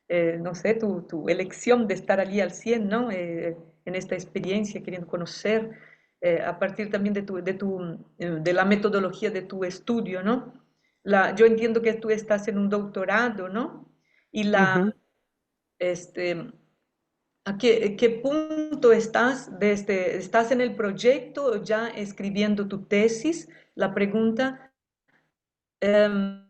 no sé, tu elección de estar allí al 100, ¿no? En esta experiencia, queriendo conocer, a partir también de la metodología de tu estudio, ¿no? Yo entiendo que tú estás en un doctorado, ¿no? Y Ujú. ¿a qué punto estás estás en el proyecto ya escribiendo tu tesis? La pregunta, em,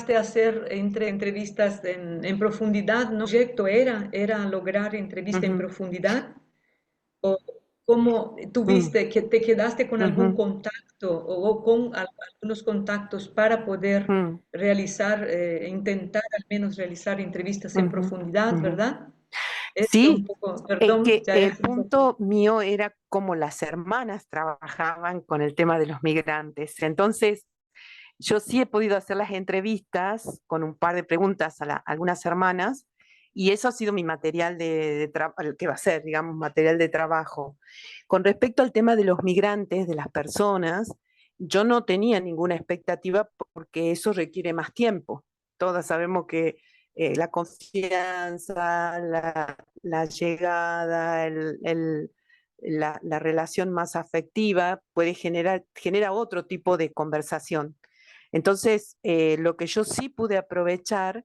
de hacer entrevistas en profundidad, ¿no? ¿El proyecto era lograr entrevista en Ujú. profundidad? ¿O cómo Mm. tuviste, que te quedaste con algún Ujú. contacto o con algunos contactos para poder Mm. realizar, intentar al menos realizar entrevistas en Ujú. profundidad, Ujú. ¿verdad? Esto un Sí, poco, es perdón, que ya el es un poco. punto mío era cómo las hermanas trabajaban con el tema de los migrantes. Entonces, Yo sí he podido hacer las entrevistas con un par de preguntas a algunas hermanas, y eso ha sido mi material que va a ser, digamos, material de trabajo. Con respecto al tema de los migrantes, de las personas, yo no tenía ninguna expectativa porque eso requiere más tiempo. Todas sabemos que la confianza, la llegada, la relación más afectiva genera otro tipo de conversación. Entonces, lo que yo sí pude aprovechar,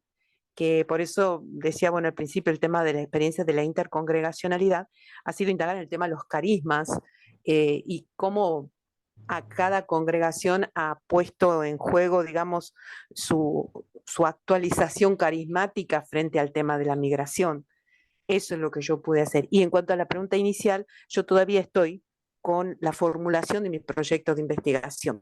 que por eso decía, bueno, al principio el tema de la experiencia de la intercongregacionalidad, ha sido indagar en el tema de los carismas y cómo a cada congregación ha puesto en juego, digamos, su actualización carismática frente al tema de la migración. Eso es lo que yo pude hacer. Y en cuanto a la pregunta inicial, yo todavía estoy con la formulación de mi proyecto de investigación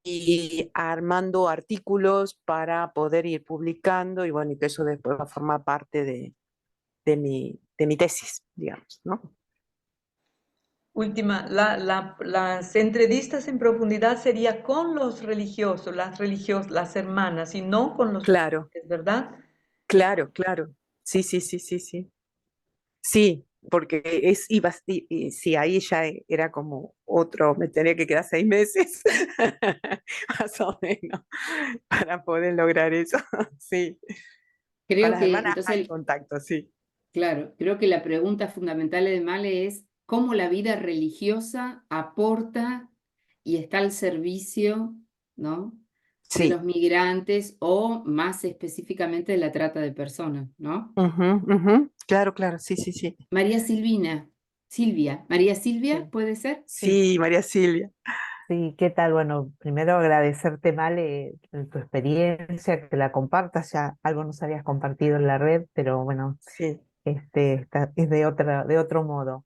y armando artículos para poder ir publicando, y bueno, y que eso después va a formar parte de mi tesis, digamos, ¿no? Última, las entrevistas en profundidad sería con los religiosos, las hermanas, y no con los Claro, padres, ¿verdad? claro, claro. Sí, sí, sí, sí, sí. Sí, porque sí, ahí ya era como otro, me tenía que quedar 6 meses, más o menos, para poder lograr eso. Sí, con Creo las que hermanas hay entonces, contacto, sí. claro, creo que la pregunta fundamental de Male es cómo la vida religiosa aporta y está al servicio, ¿no?, de los Sí. migrantes o más específicamente de la trata de personas, ¿no? Ujú, ujú. Claro, claro, sí, sí, sí. María Silvia, María Silvia, Sí, ¿puede ser? sí, Sí, María Silvia. sí, ¿qué tal? Bueno, primero agradecerte, Male, tu experiencia, que la compartas, ya algo nos habías compartido en la red, pero bueno, Sí. es de otro modo.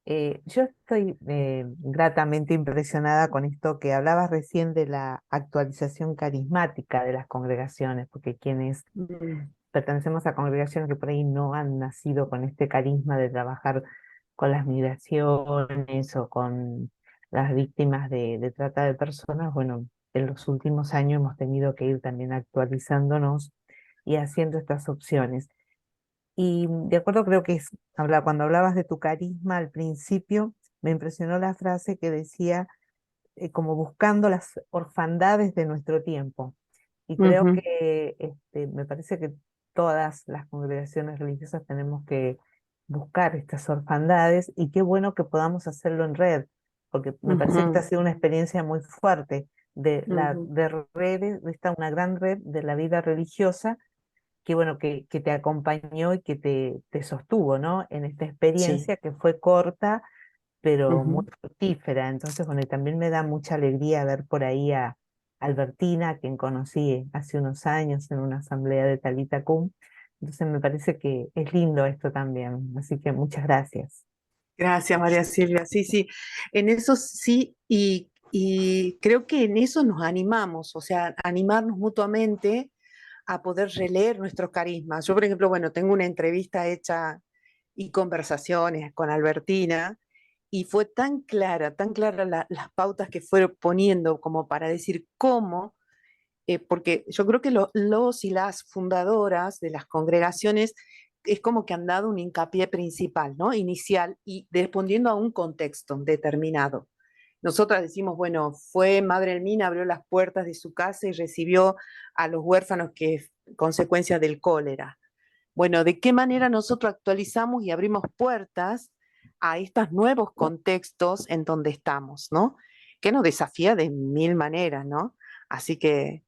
Yo estoy gratamente impresionada con esto que hablabas recién de la actualización carismática de las congregaciones, porque quienes Mm, pertenecemos a congregaciones que por ahí no han nacido con este carisma de trabajar con las migraciones o con las víctimas de trata de personas, bueno, en los últimos años hemos tenido que ir también actualizándonos y haciendo estas opciones. Y de acuerdo, creo que cuando hablabas de tu carisma al principio, me impresionó la frase que decía como buscando las orfandades de nuestro tiempo. Y creo ujú, que me parece que todas las congregaciones religiosas tenemos que buscar estas orfandades y qué bueno que podamos hacerlo en red, porque me parece que esta ha ujú, sido una experiencia muy fuerte ujú. de redes, de una gran red de la vida religiosa que bueno, que te acompañó y que te sostuvo, ¿no? En esta Sí. experiencia que fue corta, pero muy Ujú. fructífera. Entonces, bueno, y también me da mucha alegría ver por ahí a Albertina, a quien conocí hace unos años en una asamblea de Talita Kum. Entonces, me parece que es lindo esto también. Así que muchas gracias. Gracias, María Silvia. Sí, sí, en eso sí, y creo que en eso nos animamos, o sea, animarnos mutuamente a poder releer nuestros carismas. Yo, por ejemplo, bueno, tengo una entrevista hecha y conversaciones con Albertina, y fue tan clara las pautas que fueron poniendo como para decir cómo, porque yo creo que los y las fundadoras de las congregaciones es como que han dado un hincapié principal, ¿no? Inicial y respondiendo a un contexto determinado. Nosotras decimos, bueno, fue Madre Elmina, abrió las puertas de su casa y recibió a los huérfanos que es consecuencia del cólera. Bueno, ¿de qué manera nosotros actualizamos y abrimos puertas a estos nuevos contextos en donde estamos, ¿no? Que nos desafía de mil maneras, ¿no? Así que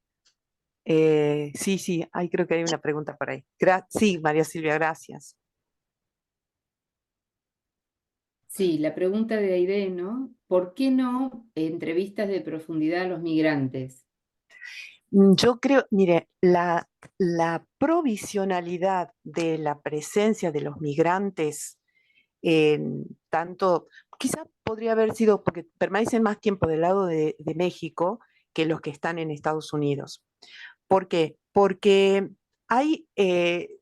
sí, sí, ahí creo que hay una pregunta por ahí. Sí, María Silvia, gracias. Sí, la pregunta de Aide, ¿no? ¿Por qué no entrevistas de profundidad a los migrantes? Yo creo, mire, la provisionalidad de la presencia de los migrantes, tanto, quizá podría haber sido porque permanecen más tiempo del lado de México que los que están en Estados Unidos. ¿Por qué? Porque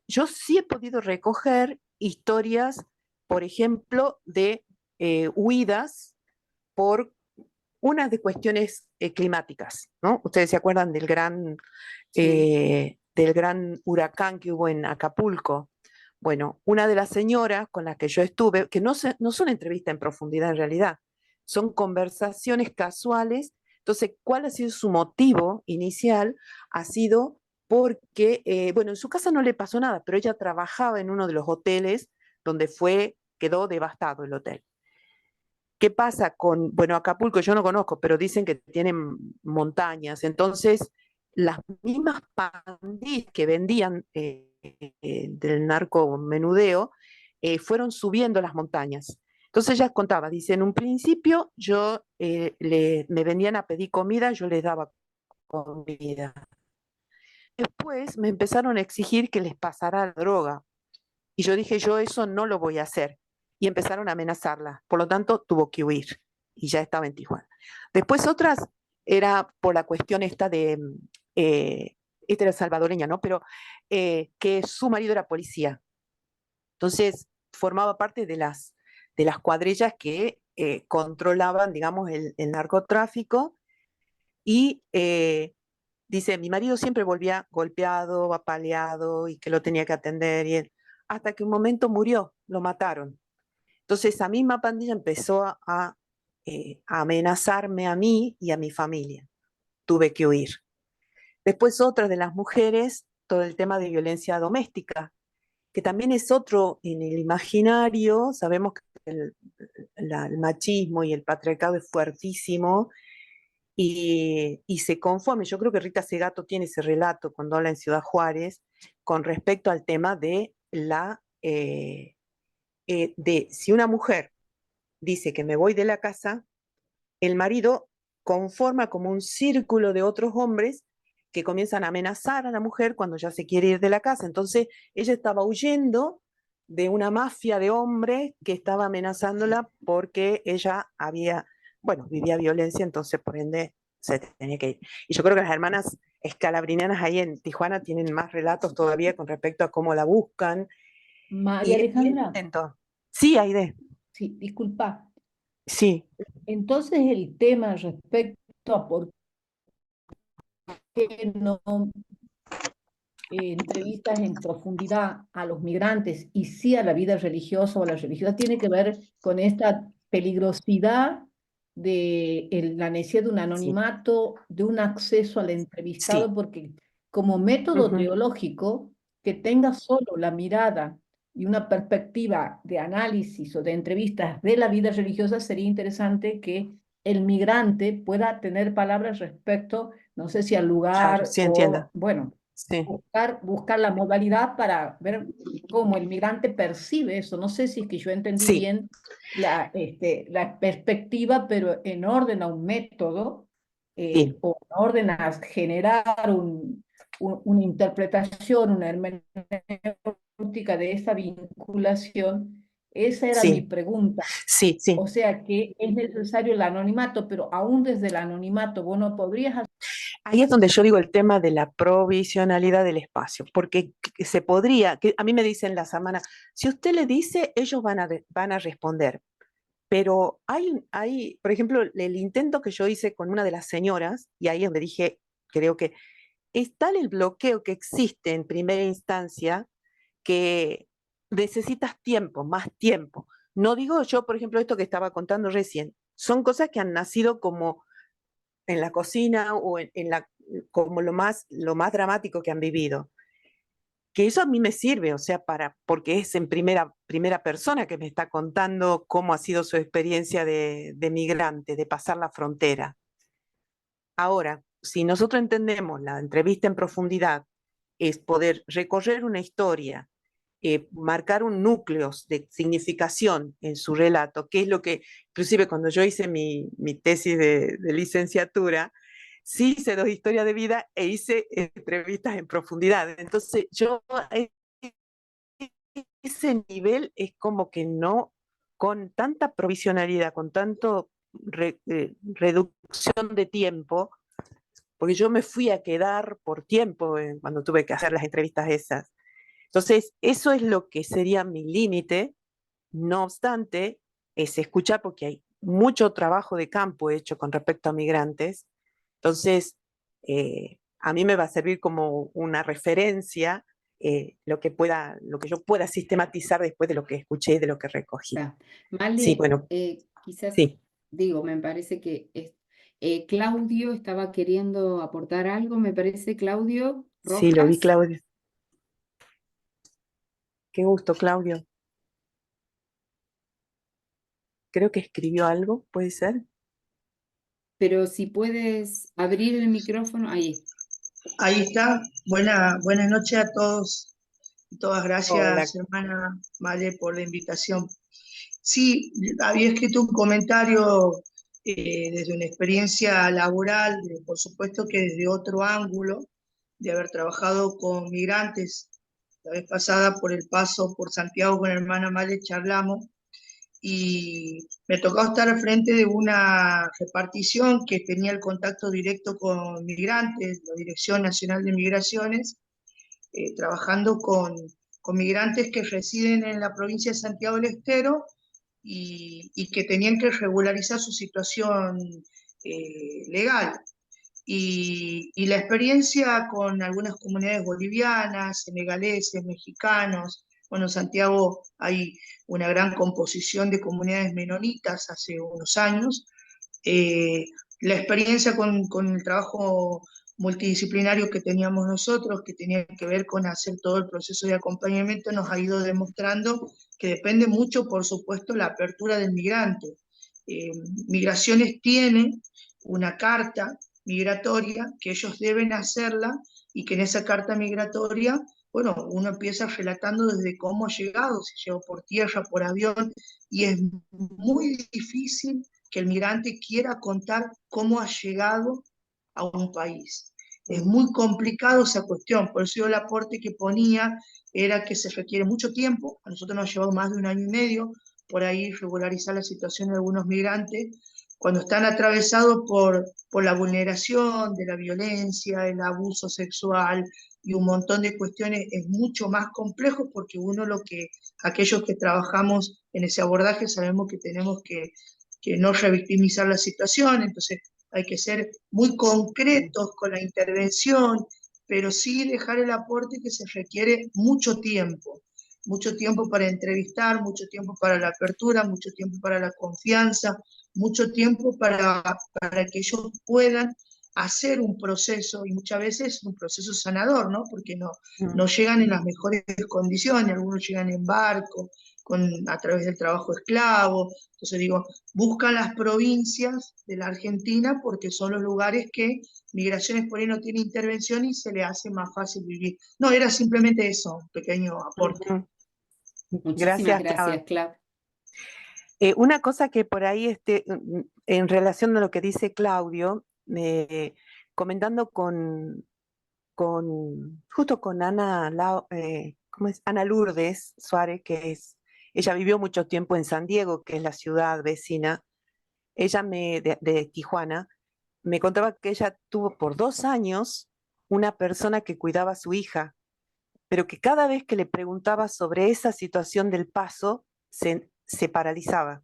yo sí he podido recoger historias, por ejemplo, de huidas por una de cuestiones climáticas, ¿no? Ustedes se acuerdan Sí. del gran huracán que hubo en Acapulco. Bueno, una de las señoras con las que yo estuve, que no son entrevistas en profundidad en realidad, son conversaciones casuales. Entonces, ¿cuál ha sido su motivo inicial? Ha sido porque, bueno, en su casa no le pasó nada, pero ella trabajaba en uno de los hoteles donde quedó devastado el hotel. ¿Qué pasa con, bueno, Acapulco yo no conozco, pero dicen que tienen montañas, entonces las mismas pandillas que vendían del narcomenudeo fueron subiendo las montañas. Entonces ella contaba, dice, en un principio me venían a pedir comida, yo les daba comida. Después me empezaron a exigir que les pasara la droga. Y yo dije, yo eso no lo voy a hacer. Y empezaron a amenazarla. Por lo tanto, tuvo que huir. Y ya estaba en Tijuana. Después otras era por la cuestión esta esta era salvadoreña, ¿no? Pero que su marido era policía. Entonces, formaba parte de las cuadrillas que controlaban, digamos, el narcotráfico. Y dice, mi marido siempre volvía golpeado, apaleado y que lo tenía que atender. Y él, hasta que un momento murió, lo mataron. Entonces esa misma pandilla empezó a amenazarme a mí y a mi familia. Tuve que huir. Después otra de las mujeres, todo el tema de violencia doméstica, que también es otro en el imaginario. Sabemos que el machismo y el patriarcado es fuertísimo y se conforme. Yo creo que Rita Segato tiene ese relato cuando habla en Ciudad Juárez con respecto al tema de de si una mujer dice que me voy de la casa, el marido conforma como un círculo de otros hombres que comienzan a amenazar a la mujer cuando ya se quiere ir de la casa. Entonces ella estaba huyendo de una mafia de hombres que estaba amenazándola porque ella vivía violencia, entonces por ende se tenía que ir. Y yo creo que las hermanas escalabrinianas ahí en Tijuana tienen más relatos todavía con respecto a cómo la buscan. María Alejandra. Sí, Aide. Sí, disculpa. Sí. Entonces el tema respecto a por qué no entrevistas en profundidad a los migrantes y sí a la vida religiosa o a la religiosa tiene que ver con esta peligrosidad de la necesidad de un anonimato, de un acceso al entrevistado, porque como método teológico, que tenga solo la mirada y una perspectiva de análisis o de entrevistas de la vida religiosa, sería interesante que el migrante pueda tener palabras respecto, no sé si al lugar claro, sí, entiendo. Bueno, sí. buscar la modalidad para ver cómo el migrante percibe eso. No sé si es que yo entendí bien la perspectiva, pero en orden a un método o en orden a generar una interpretación, una hermenéutica de esa vinculación. Esa era mi pregunta. Sí, sí. O sea que es necesario el anonimato, pero aún desde el anonimato, vos no podrías... Ahí es donde yo digo el tema de la provisionalidad del espacio, porque se podría, que a mí me dicen las hermanas, si usted le dice, ellos van a responder. Pero hay, por ejemplo, el intento que yo hice con una de las señoras, y ahí es donde dije, creo que es tal el bloqueo que existe en primera instancia que necesitas tiempo, más tiempo. No digo yo, por ejemplo, esto que estaba contando recién, son cosas que han nacido como en la cocina o como lo más dramático que han vivido. Que eso a mí me sirve, o sea, porque es en primera persona que me está contando cómo ha sido su experiencia de migrante, de pasar la frontera. Ahora, si nosotros entendemos la entrevista en profundidad, es poder recorrer una historia, marcar un núcleo de significación en su relato, que es lo que, inclusive cuando yo hice mi tesis de licenciatura, sí hice 2 historias de vida e hice entrevistas en profundidad. Entonces, yo ese nivel es como que no, con tanta provisionalidad, con tanto reducción de tiempo, porque yo me fui a quedar por tiempo cuando tuve que hacer las entrevistas esas. Entonces, eso es lo que sería mi límite. No obstante, es escuchar, porque mucho trabajo de campo hecho con respecto a migrantes. Entonces, a mí me va a servir como una referencia lo que yo pueda sistematizar después de lo que escuché y de lo que recogí. Está. Sí, Male, bueno, quizás, sí. digo, me parece que Claudio estaba queriendo aportar algo, me parece, Claudio Sí, lo vi, Rojas, Claudio. Qué gusto, Claudio. Creo que escribió algo, ¿puede ser? pero si puedes abrir el micrófono, ahí. Ahí está. Buenas noches a todos y todas. Hola. Gracias, hermana Male, por la invitación. Sí, había escrito un comentario desde una experiencia laboral, por supuesto que desde otro ángulo, de haber trabajado con migrantes. La vez pasada, por el paso por Santiago con la hermana Male, charlamos y me tocó estar al frente de una repartición que tenía el contacto directo con migrantes, la Dirección Nacional de Migraciones, trabajando con migrantes que residen en la provincia de Santiago del Estero y que tenían que regularizar su situación legal. Y la experiencia con algunas comunidades bolivianas, senegaleses, mexicanos. Bueno, en Santiago hay una gran composición de comunidades menonitas hace unos años. La experiencia con el trabajo multidisciplinario que teníamos nosotros, que tenía que ver con hacer todo el proceso de acompañamiento, nos ha ido demostrando que depende mucho, por supuesto, la apertura del migrante. Migraciones tiene una carta migratoria que ellos deben hacerla y que en esa carta migratoria, bueno, uno empieza relatando desde cómo ha llegado, si llegó por tierra, por avión, y es muy difícil que el migrante quiera contar cómo ha llegado a un país. Es muy complicado esa cuestión, por eso yo el aporte que ponía era que se requiere mucho tiempo, a nosotros nos ha llevado más de 1 año y medio por ahí regularizar la situación de algunos migrantes, cuando están atravesados por la vulneración de la violencia, el abuso sexual y un montón de cuestiones, es mucho más complejo porque aquellos que trabajamos en ese abordaje sabemos que tenemos que no revictimizar la situación, entonces hay que ser muy concretos con la intervención, pero sí dejar el aporte que se requiere mucho tiempo para entrevistar, mucho tiempo para la apertura, mucho tiempo para la confianza, mucho tiempo para que ellos puedan hacer un proceso, y muchas veces un proceso sanador, ¿no? Porque no llegan en las mejores condiciones, algunos llegan en barco, a través del trabajo esclavo. Entonces digo, buscan las provincias de la Argentina porque son los lugares que Migraciones por ahí no tiene intervención y se le hace más fácil vivir. No, era simplemente eso, un pequeño aporte. Muchísimas Gracias, gracias, Clau. Clau. Una cosa que por ahí, en relación a lo que dice Claudio, comentando justo con ¿cómo es? Ana Lourdes Suárez, ella vivió mucho tiempo en San Diego, que es la ciudad vecina. Ella de Tijuana, me contaba que ella tuvo por 2 años una persona que cuidaba a su hija, pero que cada vez que le preguntaba sobre esa situación del paso, se paralizaba.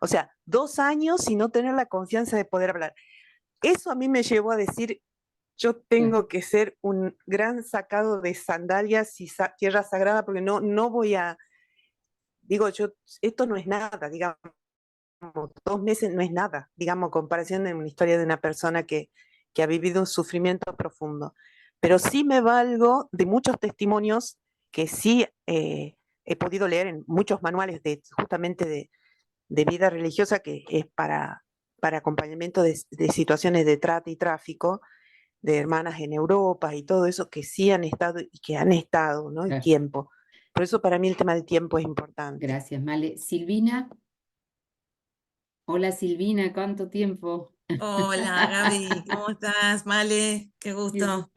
O sea, 2 años y no tener la confianza de poder hablar. Eso a mí me llevó a decir, yo tengo que ser un gran sacado de sandalias y tierra sagrada, porque no voy a, digo, esto no es nada, digamos, 2 meses no es nada, digamos, comparación de una historia de una persona que ha vivido un sufrimiento profundo. Pero sí me valgo de muchos testimonios que sí he podido leer en muchos manuales justamente de vida religiosa, que es para acompañamiento de situaciones de trata y tráfico, de hermanas en Europa y todo eso, que sí han estado y que han estado, ¿no? El tiempo. Por eso para mí el tema del tiempo es importante. Gracias, Male. Silvina. Hola, Silvina, ¿cuánto tiempo? Hola, Gaby, ¿cómo estás? Male, qué gusto.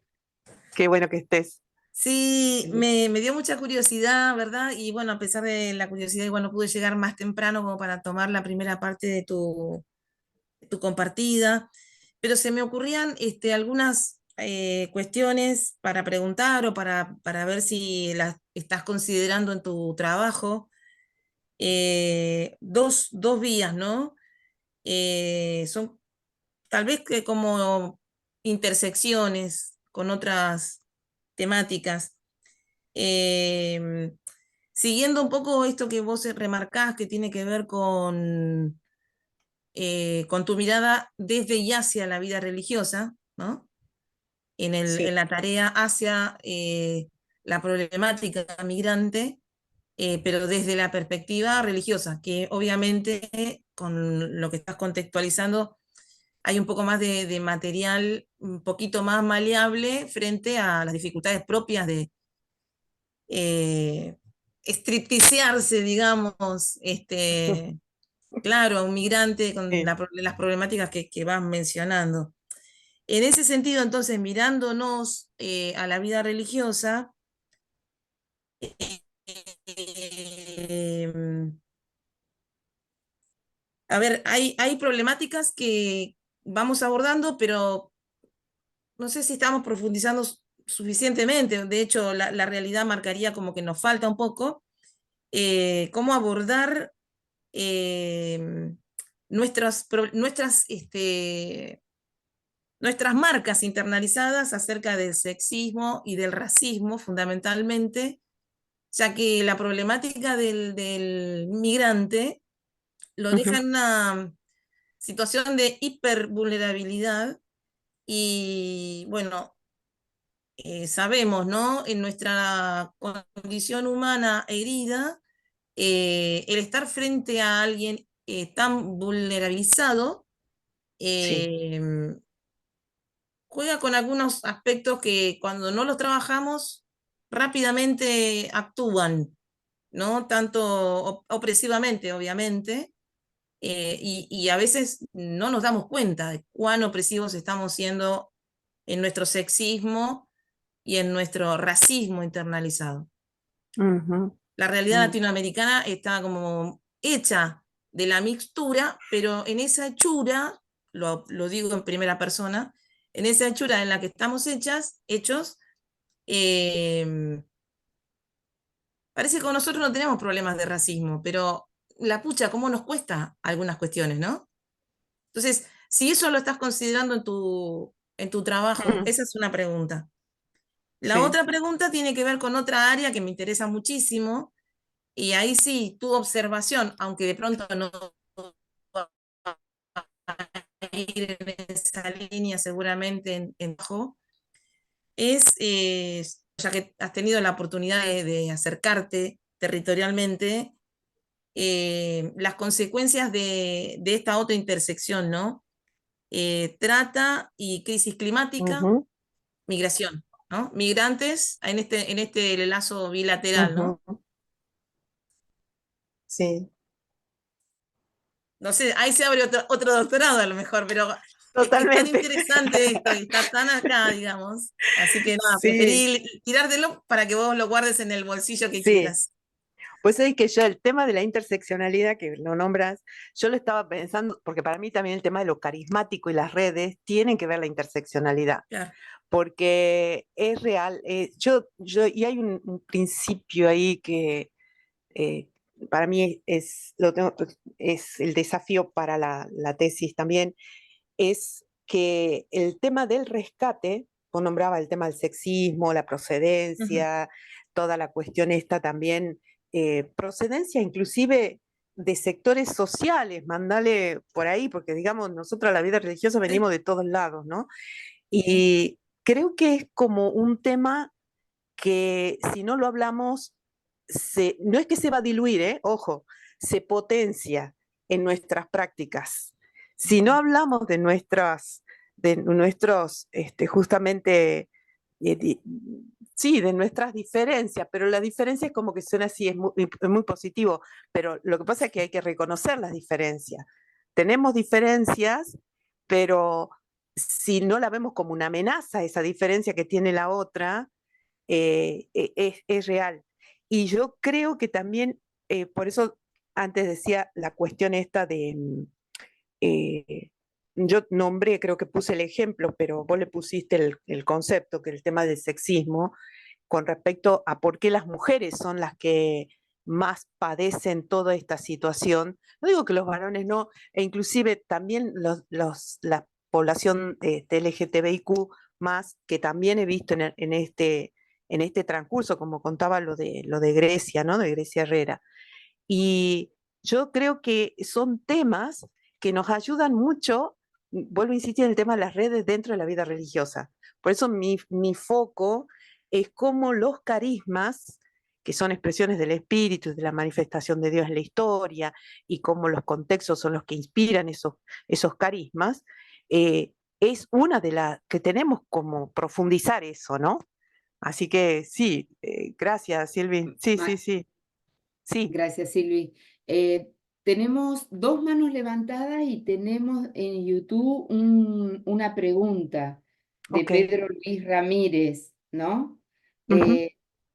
Qué bueno que estés. Sí, me dio mucha curiosidad, ¿verdad? Y bueno, a pesar de la curiosidad, igual no pude llegar más temprano como para tomar la primera parte de tu compartida, pero se me ocurrían algunas cuestiones para preguntar o para ver si las estás considerando en tu trabajo. Dos vías, ¿no? son tal vez que como intersecciones con otras temáticas. Siguiendo un poco esto que vos remarcás, que tiene que ver con tu mirada desde y hacia la vida religiosa, ¿no? En la tarea hacia la problemática migrante, pero desde la perspectiva religiosa, que obviamente con lo que estás contextualizando hay un poco más de material un poquito más maleable frente a las dificultades propias de stripteasearse, digamos, claro, a un migrante con las problemáticas que vas mencionando. En ese sentido, entonces, mirándonos a la vida religiosa, a ver, hay problemáticas que vamos abordando, pero no sé si estamos profundizando suficientemente. De hecho, la realidad marcaría como que nos falta un poco cómo abordar nuestras marcas internalizadas acerca del sexismo y del racismo, fundamentalmente, ya que la problemática del migrante lo deja en una situación de hipervulnerabilidad y, bueno, sabemos, ¿no? En nuestra condición humana herida, el estar frente a alguien tan vulnerabilizado juega con algunos aspectos que cuando no los trabajamos rápidamente actúan, ¿no? Tanto opresivamente, obviamente, y a veces no nos damos cuenta de cuán opresivos estamos siendo en nuestro sexismo y en nuestro racismo internalizado. La realidad latinoamericana está como hecha de la mixtura, pero en esa hechura, lo digo en primera persona, en esa hechura en la que estamos hechos, parece que con nosotros no tenemos problemas de racismo, pero la pucha, ¿cómo nos cuesta algunas cuestiones, no? Entonces, si eso lo estás considerando en tu trabajo, esa es una pregunta. La otra pregunta tiene que ver con otra área que me interesa muchísimo, y ahí sí, tu observación, aunque de pronto no va a ir en esa línea seguramente es, ya que has tenido la oportunidad de acercarte territorialmente, las consecuencias de esta otra intersección, ¿no? Trata y crisis climática, migración, ¿no? Migrantes en este lazo bilateral, ¿no? Sí. No sé, ahí se abre otro doctorado a lo mejor, pero es tan Totalmente. interesante esto y está tan acá, digamos. Así que nada, Sí. preferí tirártelo para que vos lo guardes en el bolsillo que Sí. quieras. Pues es que yo el tema de la interseccionalidad que lo nombras, yo lo estaba pensando, porque para mí también el tema de lo carismático y las redes tienen que ver la interseccionalidad, Claro. porque es real. Y hay un principio ahí que para mí es el desafío para la tesis también, es que el tema del rescate, vos nombraba el tema del sexismo, la procedencia, toda la cuestión esta también, procedencia inclusive de sectores sociales, mandale por ahí, porque digamos, nosotros a la vida religiosa venimos de todos lados, ¿no? Y creo que es como un tema que si no lo hablamos, no es que se va a diluir, ojo, se potencia en nuestras prácticas. Si no hablamos de nuestros, justamente, sí, de nuestras diferencias, pero la diferencia es como que suena así, es muy positivo, pero lo que pasa es que hay que reconocer las diferencias. Tenemos diferencias, pero si no la vemos como una amenaza, esa diferencia que tiene la otra, es real. Y yo creo que también, por eso antes decía la cuestión esta de, yo nombré, creo que puse el ejemplo, pero vos le pusiste el concepto, que el tema del sexismo, con respecto a por qué las mujeres son las que más padecen toda esta situación. No digo que los varones no, e inclusive también la población LGTBIQ más, que también he visto en este transcurso, como contaba lo de Grecia, ¿no? De Grecia Herrera. Y yo creo que son temas que nos ayudan mucho, vuelvo a insistir en el tema de las redes dentro de la vida religiosa. Por eso mi foco es cómo los carismas, que son expresiones del espíritu, de la manifestación de Dios en la historia, y cómo los contextos son los que inspiran esos carismas, es una de las que tenemos como profundizar eso, ¿no? Así que sí, gracias, Silvi. Sí, Ma- sí, sí. Sí, Gracias, Silvi. Tenemos dos manos levantadas y tenemos en YouTube una pregunta de ok. Pedro Luis Ramírez, ¿no? Ujú.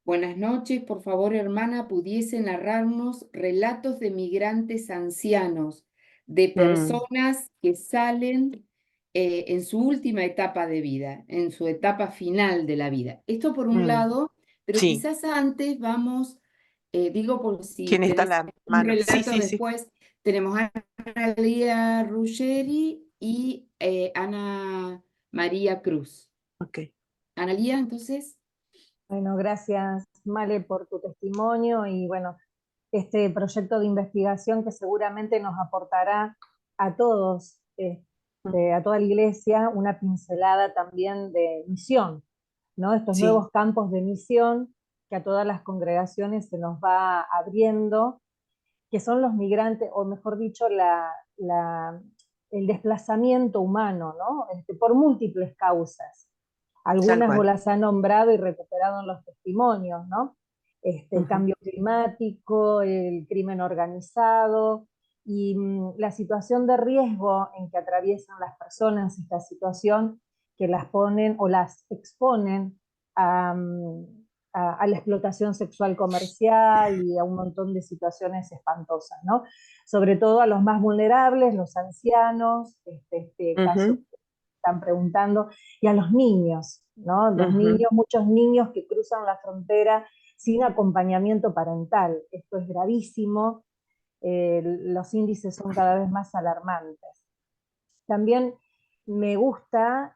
Buenas noches, por favor, hermana, pudiese narrarnos relatos de migrantes ancianos, de Mm, personas que salen en su última etapa de vida, en su etapa final de la vida. Esto por un mm. lado, pero Sí, quizás antes vamos, digo por si ¿quién está a tenés la un mano? Sí, relato sí, sí. después, tenemos a Analía Ruggeri y Ana María Cruz. Ok. Analía, entonces. Bueno, gracias, Male, por tu testimonio y bueno, este proyecto de investigación que seguramente nos aportará a todos, a toda la iglesia, una pincelada también de misión, ¿no? Estos Sí, nuevos campos de misión que a todas las congregaciones se nos va abriendo, que son los migrantes, o mejor dicho, el desplazamiento humano, ¿no? Por múltiples causas. tal Algunas vos cual. las has nombrado y recuperado en los testimonios, ¿no? El Ujú. cambio climático, el crimen organizado y la situación de riesgo en que atraviesan las personas, esta situación que las ponen o las exponen a, a la explotación sexual comercial y a un montón de situaciones espantosas, ¿no? Sobre todo a los más vulnerables, los ancianos, caso Ujú, que están preguntando, y a los niños, ¿no? Los ujú. niños, muchos niños que cruzan la frontera sin acompañamiento parental. Esto es gravísimo, los índices son cada vez más alarmantes. También me gusta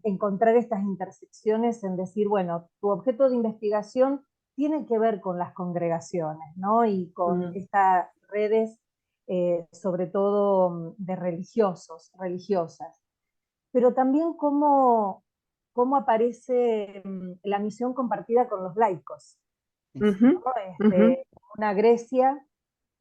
encontrar estas intersecciones en decir, bueno, tu objeto de investigación tiene que ver con las congregaciones, ¿no? Y con Mm, estas redes, sobre todo de religiosos, religiosas. Pero también cómo aparece la misión compartida con los laicos, ujú, ¿no? ujú, Una Grecia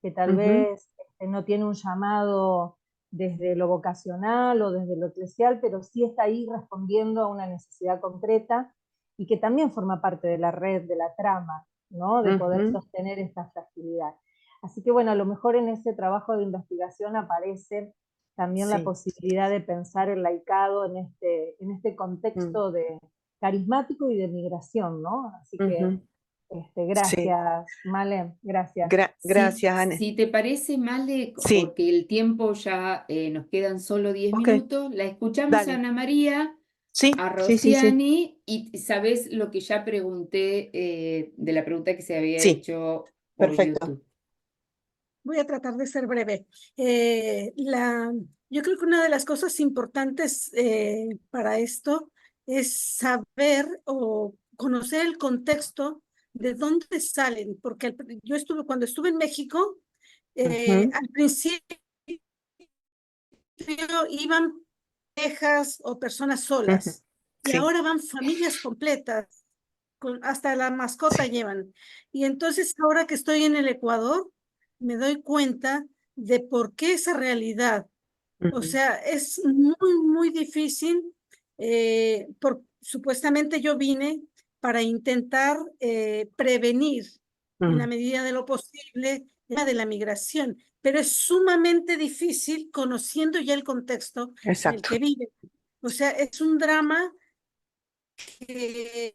que tal ujú. vez no tiene un llamado desde lo vocacional o desde lo eclesial, pero sí está ahí respondiendo a una necesidad concreta y que también forma parte de la red, de la trama, ¿no? De poder Ujú. sostener esta fragilidad. Así que bueno, a lo mejor en ese trabajo de investigación aparece también la Sí. posibilidad de pensar el laicado en este Mm, contexto de carismático y de migración, ¿no? Así que ujú. Sí. gracias, Male, gracias. Gracias, Anne. Si te parece, Male, Sí, porque el tiempo ya nos quedan solo 10 ok, minutos, la escuchamos a dale. Ana María, Sí, a sí, sí, sí. Rosiani, y sabes lo que ya pregunté de la pregunta que se había Sí, hecho por perfecto. YouTube. Voy a tratar de ser breve. Yo creo que una de las cosas importantes para esto es saber o conocer el contexto de dónde salen, porque cuando estuve en México, Ujú, al principio iban parejas o personas ujú. solas, y Sí, ahora van familias completas, hasta la mascota sí. llevan. Y entonces ahora que estoy en el Ecuador, me doy cuenta de por qué esa realidad. O Ujú, sea, es muy, muy difícil. Supuestamente yo vine para intentar prevenir en la mm, medida de lo posible el tema de la migración, pero es sumamente difícil conociendo ya el contexto en el exacto. que vive. O sea, es un drama que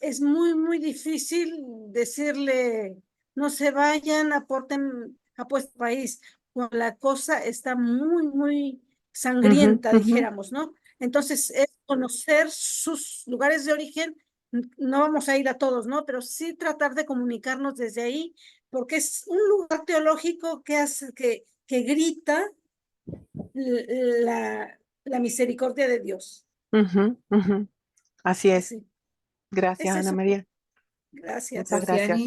es muy, muy difícil decirle, no se vayan, aporten a vuestro país, cuando la cosa está muy, muy Ujú, sangrienta, ujú. dijéramos, ¿no? Entonces, es conocer sus lugares de origen no vamos a ir a todos, ¿no? Pero sí tratar de comunicarnos desde ahí, porque es un lugar teológico que hace, que grita la misericordia de Dios. Ujú, ujú. Así es. Sí, Gracias, es Ana eso. María. Gracias. Muchas gracias.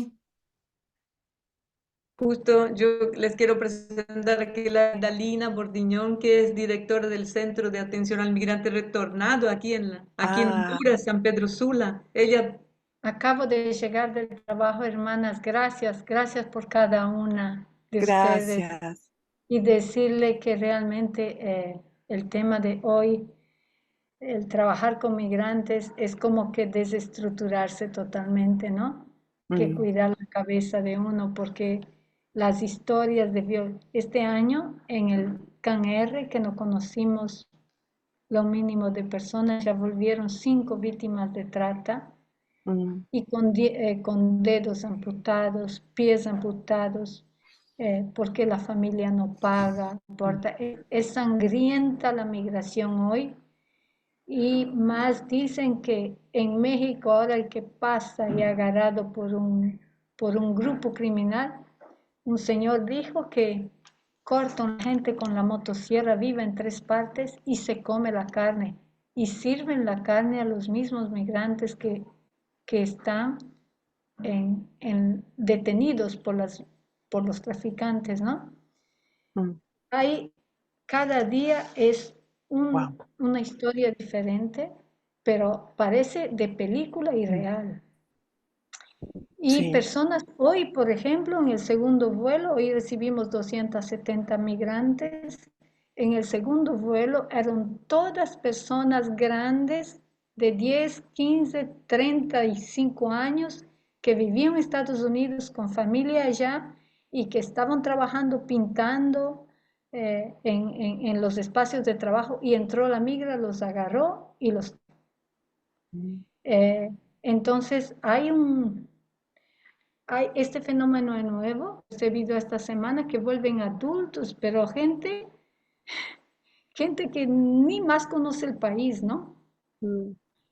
Justo yo les quiero presentar aquí a Dalina Bordiñón, que es directora del Centro de Atención al Migrante Retornado aquí en Honduras, San Pedro Sula. Ella Acabo de llegar del trabajo, hermanas. Gracias, gracias por cada una de ustedes. Gracias. Y decirle que realmente el tema de hoy, el trabajar con migrantes, es como que desestructurarse totalmente, ¿no? Que cuidar la cabeza de uno, porque las historias de este año en el CAN-R, que no conocimos lo mínimo de personas, ya volvieron 5 víctimas de trata y con dedos amputados, pies amputados, porque la familia no paga, no importa. Es sangrienta la migración hoy y más dicen que en México ahora el que pasa y agarrado por un grupo criminal, un señor dijo que cortan gente con la motosierra viva en 3 partes y se come la carne y sirven la carne a los mismos migrantes que están detenidos por los traficantes, ¿no? Hay, cada día es una historia diferente, pero parece de película y real. Y personas, hoy por ejemplo, en el segundo vuelo, hoy recibimos 270 migrantes, en el segundo vuelo eran todas personas grandes de 10, 15, 35 años que vivían en Estados Unidos con familia allá y que estaban trabajando pintando en los espacios de trabajo y entró la migra, los agarró y los... entonces hay este fenómeno es nuevo, este video esta semana que vuelven adultos, pero gente que ni más conoce el país, ¿no?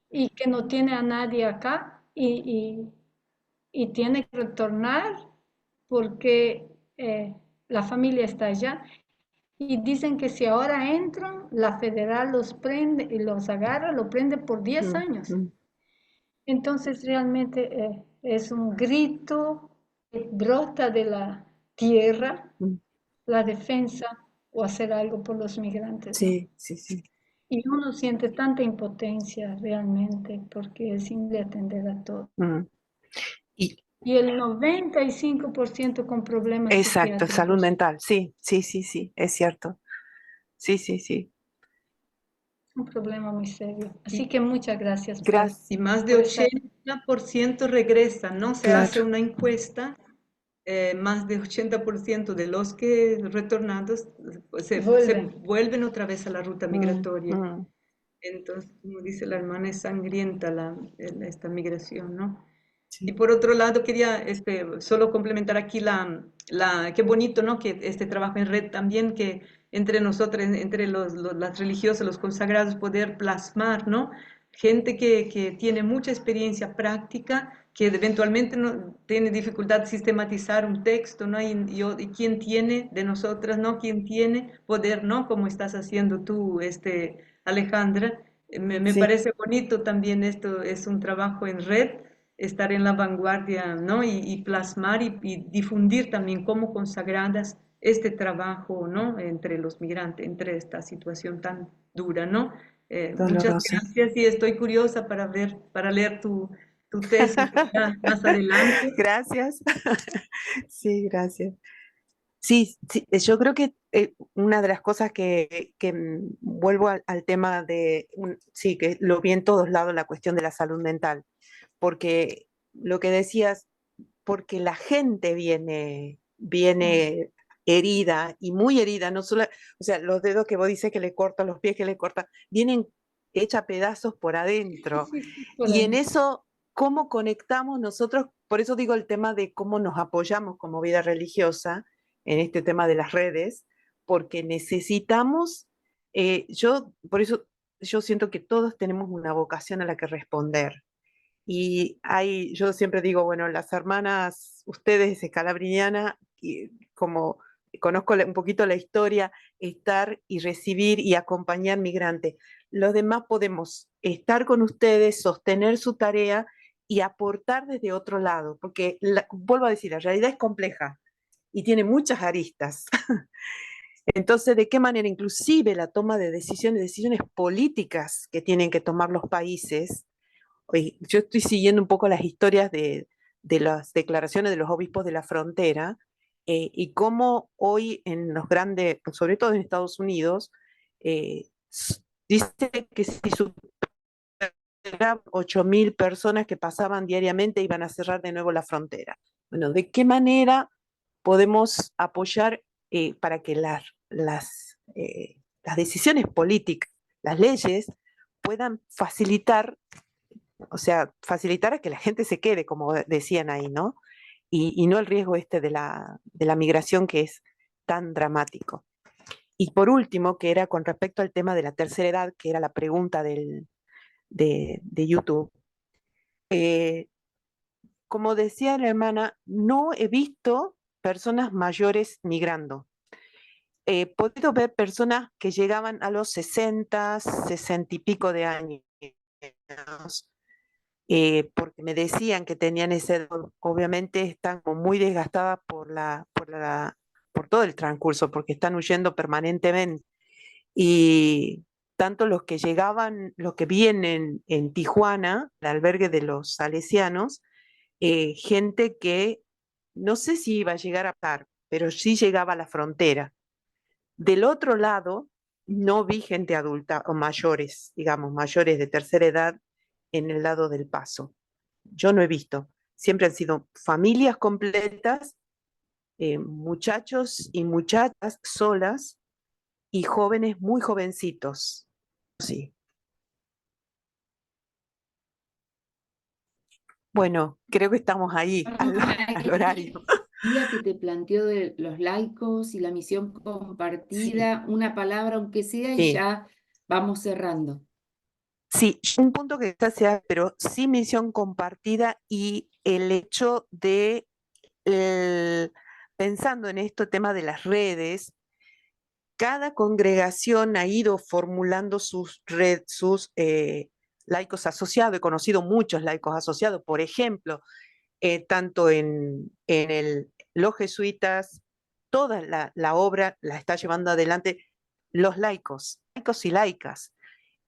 Y que no tiene a nadie acá y tiene que retornar porque la familia está allá. Y dicen que si ahora entran, la federal los prende y los agarra, lo prende por 10 años. Entonces realmente es un grito que brota de la tierra, la defensa o hacer algo por los migrantes, ¿no? Sí, sí, sí. Y uno siente tanta impotencia realmente porque es imposible atender a todo. Y el 95% con problemas Exacto, psiquiátricos. salud mental, sí, sí, sí, sí, es cierto. Sí, sí, sí. Un problema muy serio. Así que muchas gracias. Y más de 80% regresan, ¿no? Se hace una encuesta, más de 80% de los que retornados se vuelven otra vez a la ruta migratoria. Entonces, como dice la hermana, es sangrienta esta migración, ¿no? Y por otro lado, quería solo complementar aquí qué bonito, ¿no? Que este trabajo en red también, que entre nosotros, entre las religiosas, los consagrados, poder plasmar, ¿no? Gente que tiene mucha experiencia práctica, que eventualmente no tiene dificultad de sistematizar un texto, ¿no? Y quién tiene de nosotras, ¿no? Quién tiene poder, ¿no? Como estás haciendo tú, Alejandra. Me parece bonito también esto, es un trabajo en red, estar en la vanguardia, ¿no? Y plasmar y difundir también como consagradas este trabajo, ¿no? Entre los migrantes, entre esta situación tan dura, ¿no? Muchas gracias y estoy curiosa para leer tu tesis más adelante. Gracias. Sí, gracias. Sí, sí, yo creo que una de las cosas que vuelvo al tema de, sí, que lo vi en todos lados, la cuestión de la salud mental, porque lo que decías, porque la gente viene herida y muy herida, no solo, o sea, los dedos que vos dices que le cortan, los pies que le cortan, vienen hecha pedazos por adentro. Y en eso, ¿cómo conectamos nosotros? Por eso digo el tema de cómo nos apoyamos como vida religiosa en este tema de las redes, porque necesitamos, por eso yo siento que todos tenemos una vocación a la que responder. Y yo siempre digo, bueno, las hermanas, ustedes, Scalabriniana, y como conozco un poquito la historia, estar y recibir y acompañar migrantes. Los demás podemos estar con ustedes, sostener su tarea y aportar desde otro lado, porque vuelvo a decir, la realidad es compleja y tiene muchas aristas. Entonces, ¿de qué manera? Inclusive la toma de decisiones políticas que tienen que tomar los países. Yo estoy siguiendo un poco las historias de las declaraciones de los obispos de la frontera y cómo hoy en los grandes, sobre todo en Estados Unidos, dice que si superaba 8.000 personas que pasaban diariamente iban a cerrar de nuevo la frontera. Bueno, ¿de qué manera podemos apoyar para que las decisiones políticas, las leyes, puedan facilitar, o sea, facilitar a que la gente se quede, como decían ahí, ¿no? Y no el riesgo de la migración que es tan dramático. Y por último, que era con respecto al tema de la tercera edad, que era la pregunta de YouTube. Como decía la hermana, no he visto personas mayores migrando. He podido ver personas que llegaban a los 60, 60 y pico de años, porque me decían que tenían esa edad. Obviamente están como muy desgastadas por todo el transcurso, porque están huyendo permanentemente. Y tanto los que llegaban, los que vienen en Tijuana, el albergue de los salesianos, gente que no sé si iba a llegar a estar, pero sí llegaba a la frontera. Del otro lado, no vi gente adulta o mayores, digamos, mayores de tercera edad en el lado del Paso. Yo no he visto. Siempre han sido familias completas, muchachos y muchachas solas y jóvenes muy jovencitos. Sí. Bueno, creo que estamos ahí al horario. Día que te planteó de los laicos y la misión compartida, una palabra aunque sea y Sí. ya vamos cerrando. Sí, un punto que quizás sea, pero sí misión compartida y el hecho de, pensando en este tema de las redes, cada congregación ha ido formulando sus laicos asociados. He conocido muchos laicos asociados, por ejemplo, tanto en los jesuitas, toda la obra la está llevando adelante los laicos y laicas.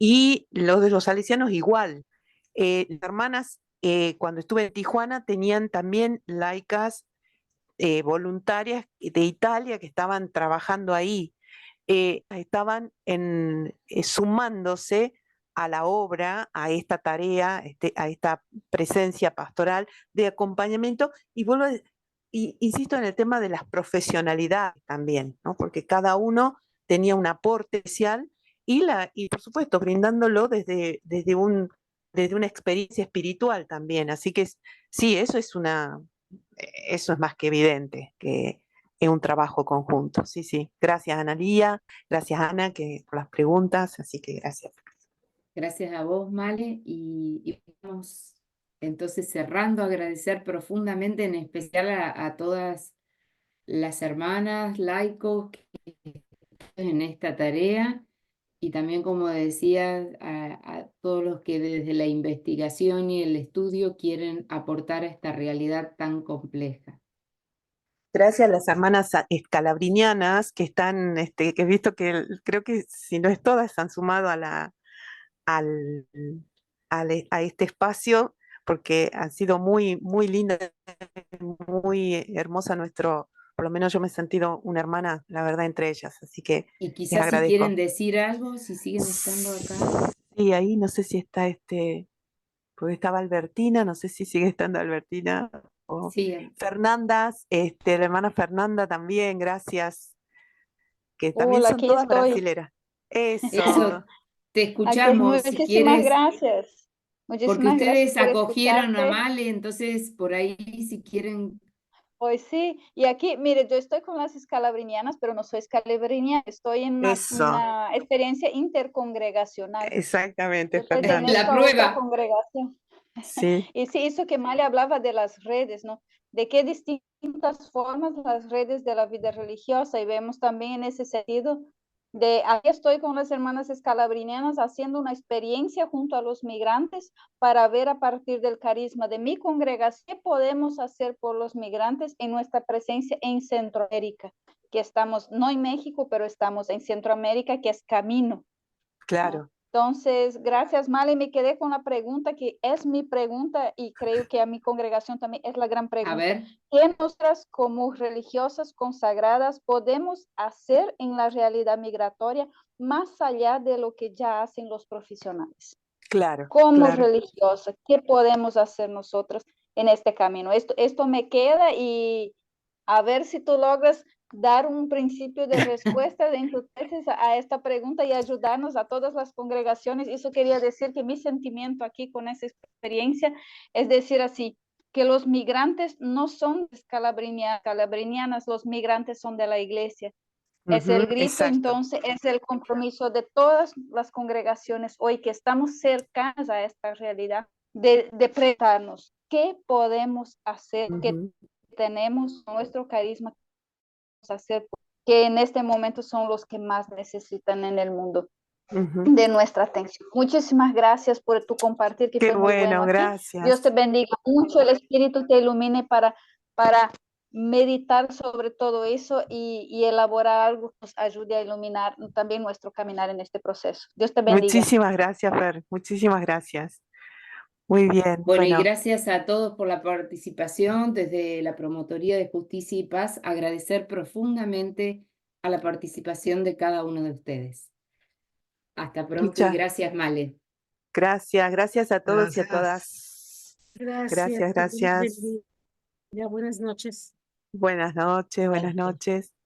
Y los de los salesianos igual. Las hermanas, cuando estuve en Tijuana, tenían también laicas voluntarias de Italia que estaban trabajando ahí. Estaban sumándose a la obra, a esta tarea, a esta presencia pastoral de acompañamiento. Y insisto en el tema de las profesionalidades también, ¿no? Porque cada uno tenía un aporte especial y por supuesto, brindándolo desde una experiencia espiritual también. Así que sí, eso es más que evidente, que es un trabajo conjunto. Sí, sí. Gracias, Analía. Gracias, Ana, por las preguntas. Así que gracias. Gracias a vos, Male, y vamos entonces cerrando, agradecer profundamente, en especial a todas las hermanas laicos que están en esta tarea, y también, como decía, a todos los que desde la investigación y el estudio quieren aportar a esta realidad tan compleja. Gracias a las hermanas escalabrinianas que están, que he visto que creo que si no es todas, se han sumado a este espacio, porque han sido muy, muy linda, muy hermosa por lo menos yo me he sentido una hermana, la verdad, entre ellas, así que Y les quizás si agradezco. quieren decir algo, si siguen estando acá. Sí, ahí no sé si está porque estaba Albertina, no sé si sigue estando Albertina, o Sí. Fernanda, la hermana Fernanda también, gracias, que también Hola, son aquí todas estoy. brasileras. Eso, te Aquí escuchamos, si muchísimas quieres, gracias. porque Muchísimas gracias ustedes por acogieron a escucharte. Male, entonces por ahí si quieren. Pues sí, y aquí, mire, yo estoy con las escalabrinianas, pero no soy escalabriniana, estoy en una experiencia intercongregacional. Exactamente, Yo Fernanda. pertenezco La a otra prueba. congregación. Sí, Y sí, eso que Male hablaba de las redes, ¿no? De qué distintas formas las redes de la vida religiosa, y vemos también en ese sentido de, aquí estoy con las hermanas escalabrinianas haciendo una experiencia junto a los migrantes para ver a partir del carisma de mi congregación qué podemos hacer por los migrantes en nuestra presencia en Centroamérica, que estamos, no en México, pero estamos en Centroamérica, que es camino. claro. Entonces, gracias, Male. Me quedé con la pregunta que es mi pregunta y creo que a mi congregación también es la gran A pregunta. ver, ¿Qué nosotras como religiosas consagradas podemos hacer en la realidad migratoria más allá de lo que ya hacen los profesionales? Claro, Como claro. religiosas, ¿qué podemos hacer nosotras en este camino? Esto me queda y a ver si tú logras dar un principio de respuesta dentro de a esta pregunta y ayudarnos a todas las congregaciones. Eso quería decir que mi sentimiento aquí con esa experiencia es decir así, que los migrantes no son calabrinianas, los migrantes son de la iglesia. Es el grito, Exacto. entonces, es el compromiso de todas las congregaciones hoy que estamos cercanas a esta realidad, de preguntarnos qué podemos hacer, qué tenemos nuestro carisma hacer, que en este momento son los que más necesitan en el mundo de nuestra atención. Muchísimas gracias por tu compartir, que Qué fue muy bueno aquí. gracias. Dios te bendiga mucho, el Espíritu te ilumine para meditar sobre todo eso y elaborar algo que nos ayude a iluminar también nuestro caminar en este proceso. Dios te bendiga. Muchísimas gracias, Fer. Muchísimas gracias. Muy bien. bueno, y Bueno, gracias a todos por la participación desde la Promotoría de Justicia y Paz. Agradecer profundamente a la participación de cada uno de ustedes. Hasta pronto y muchas gracias, Male. gracias. Gracias a todos y a todas. Gracias. Gracias, que Dios gracias. bendiga. Buenas noches. Buenas noches, buenas noches.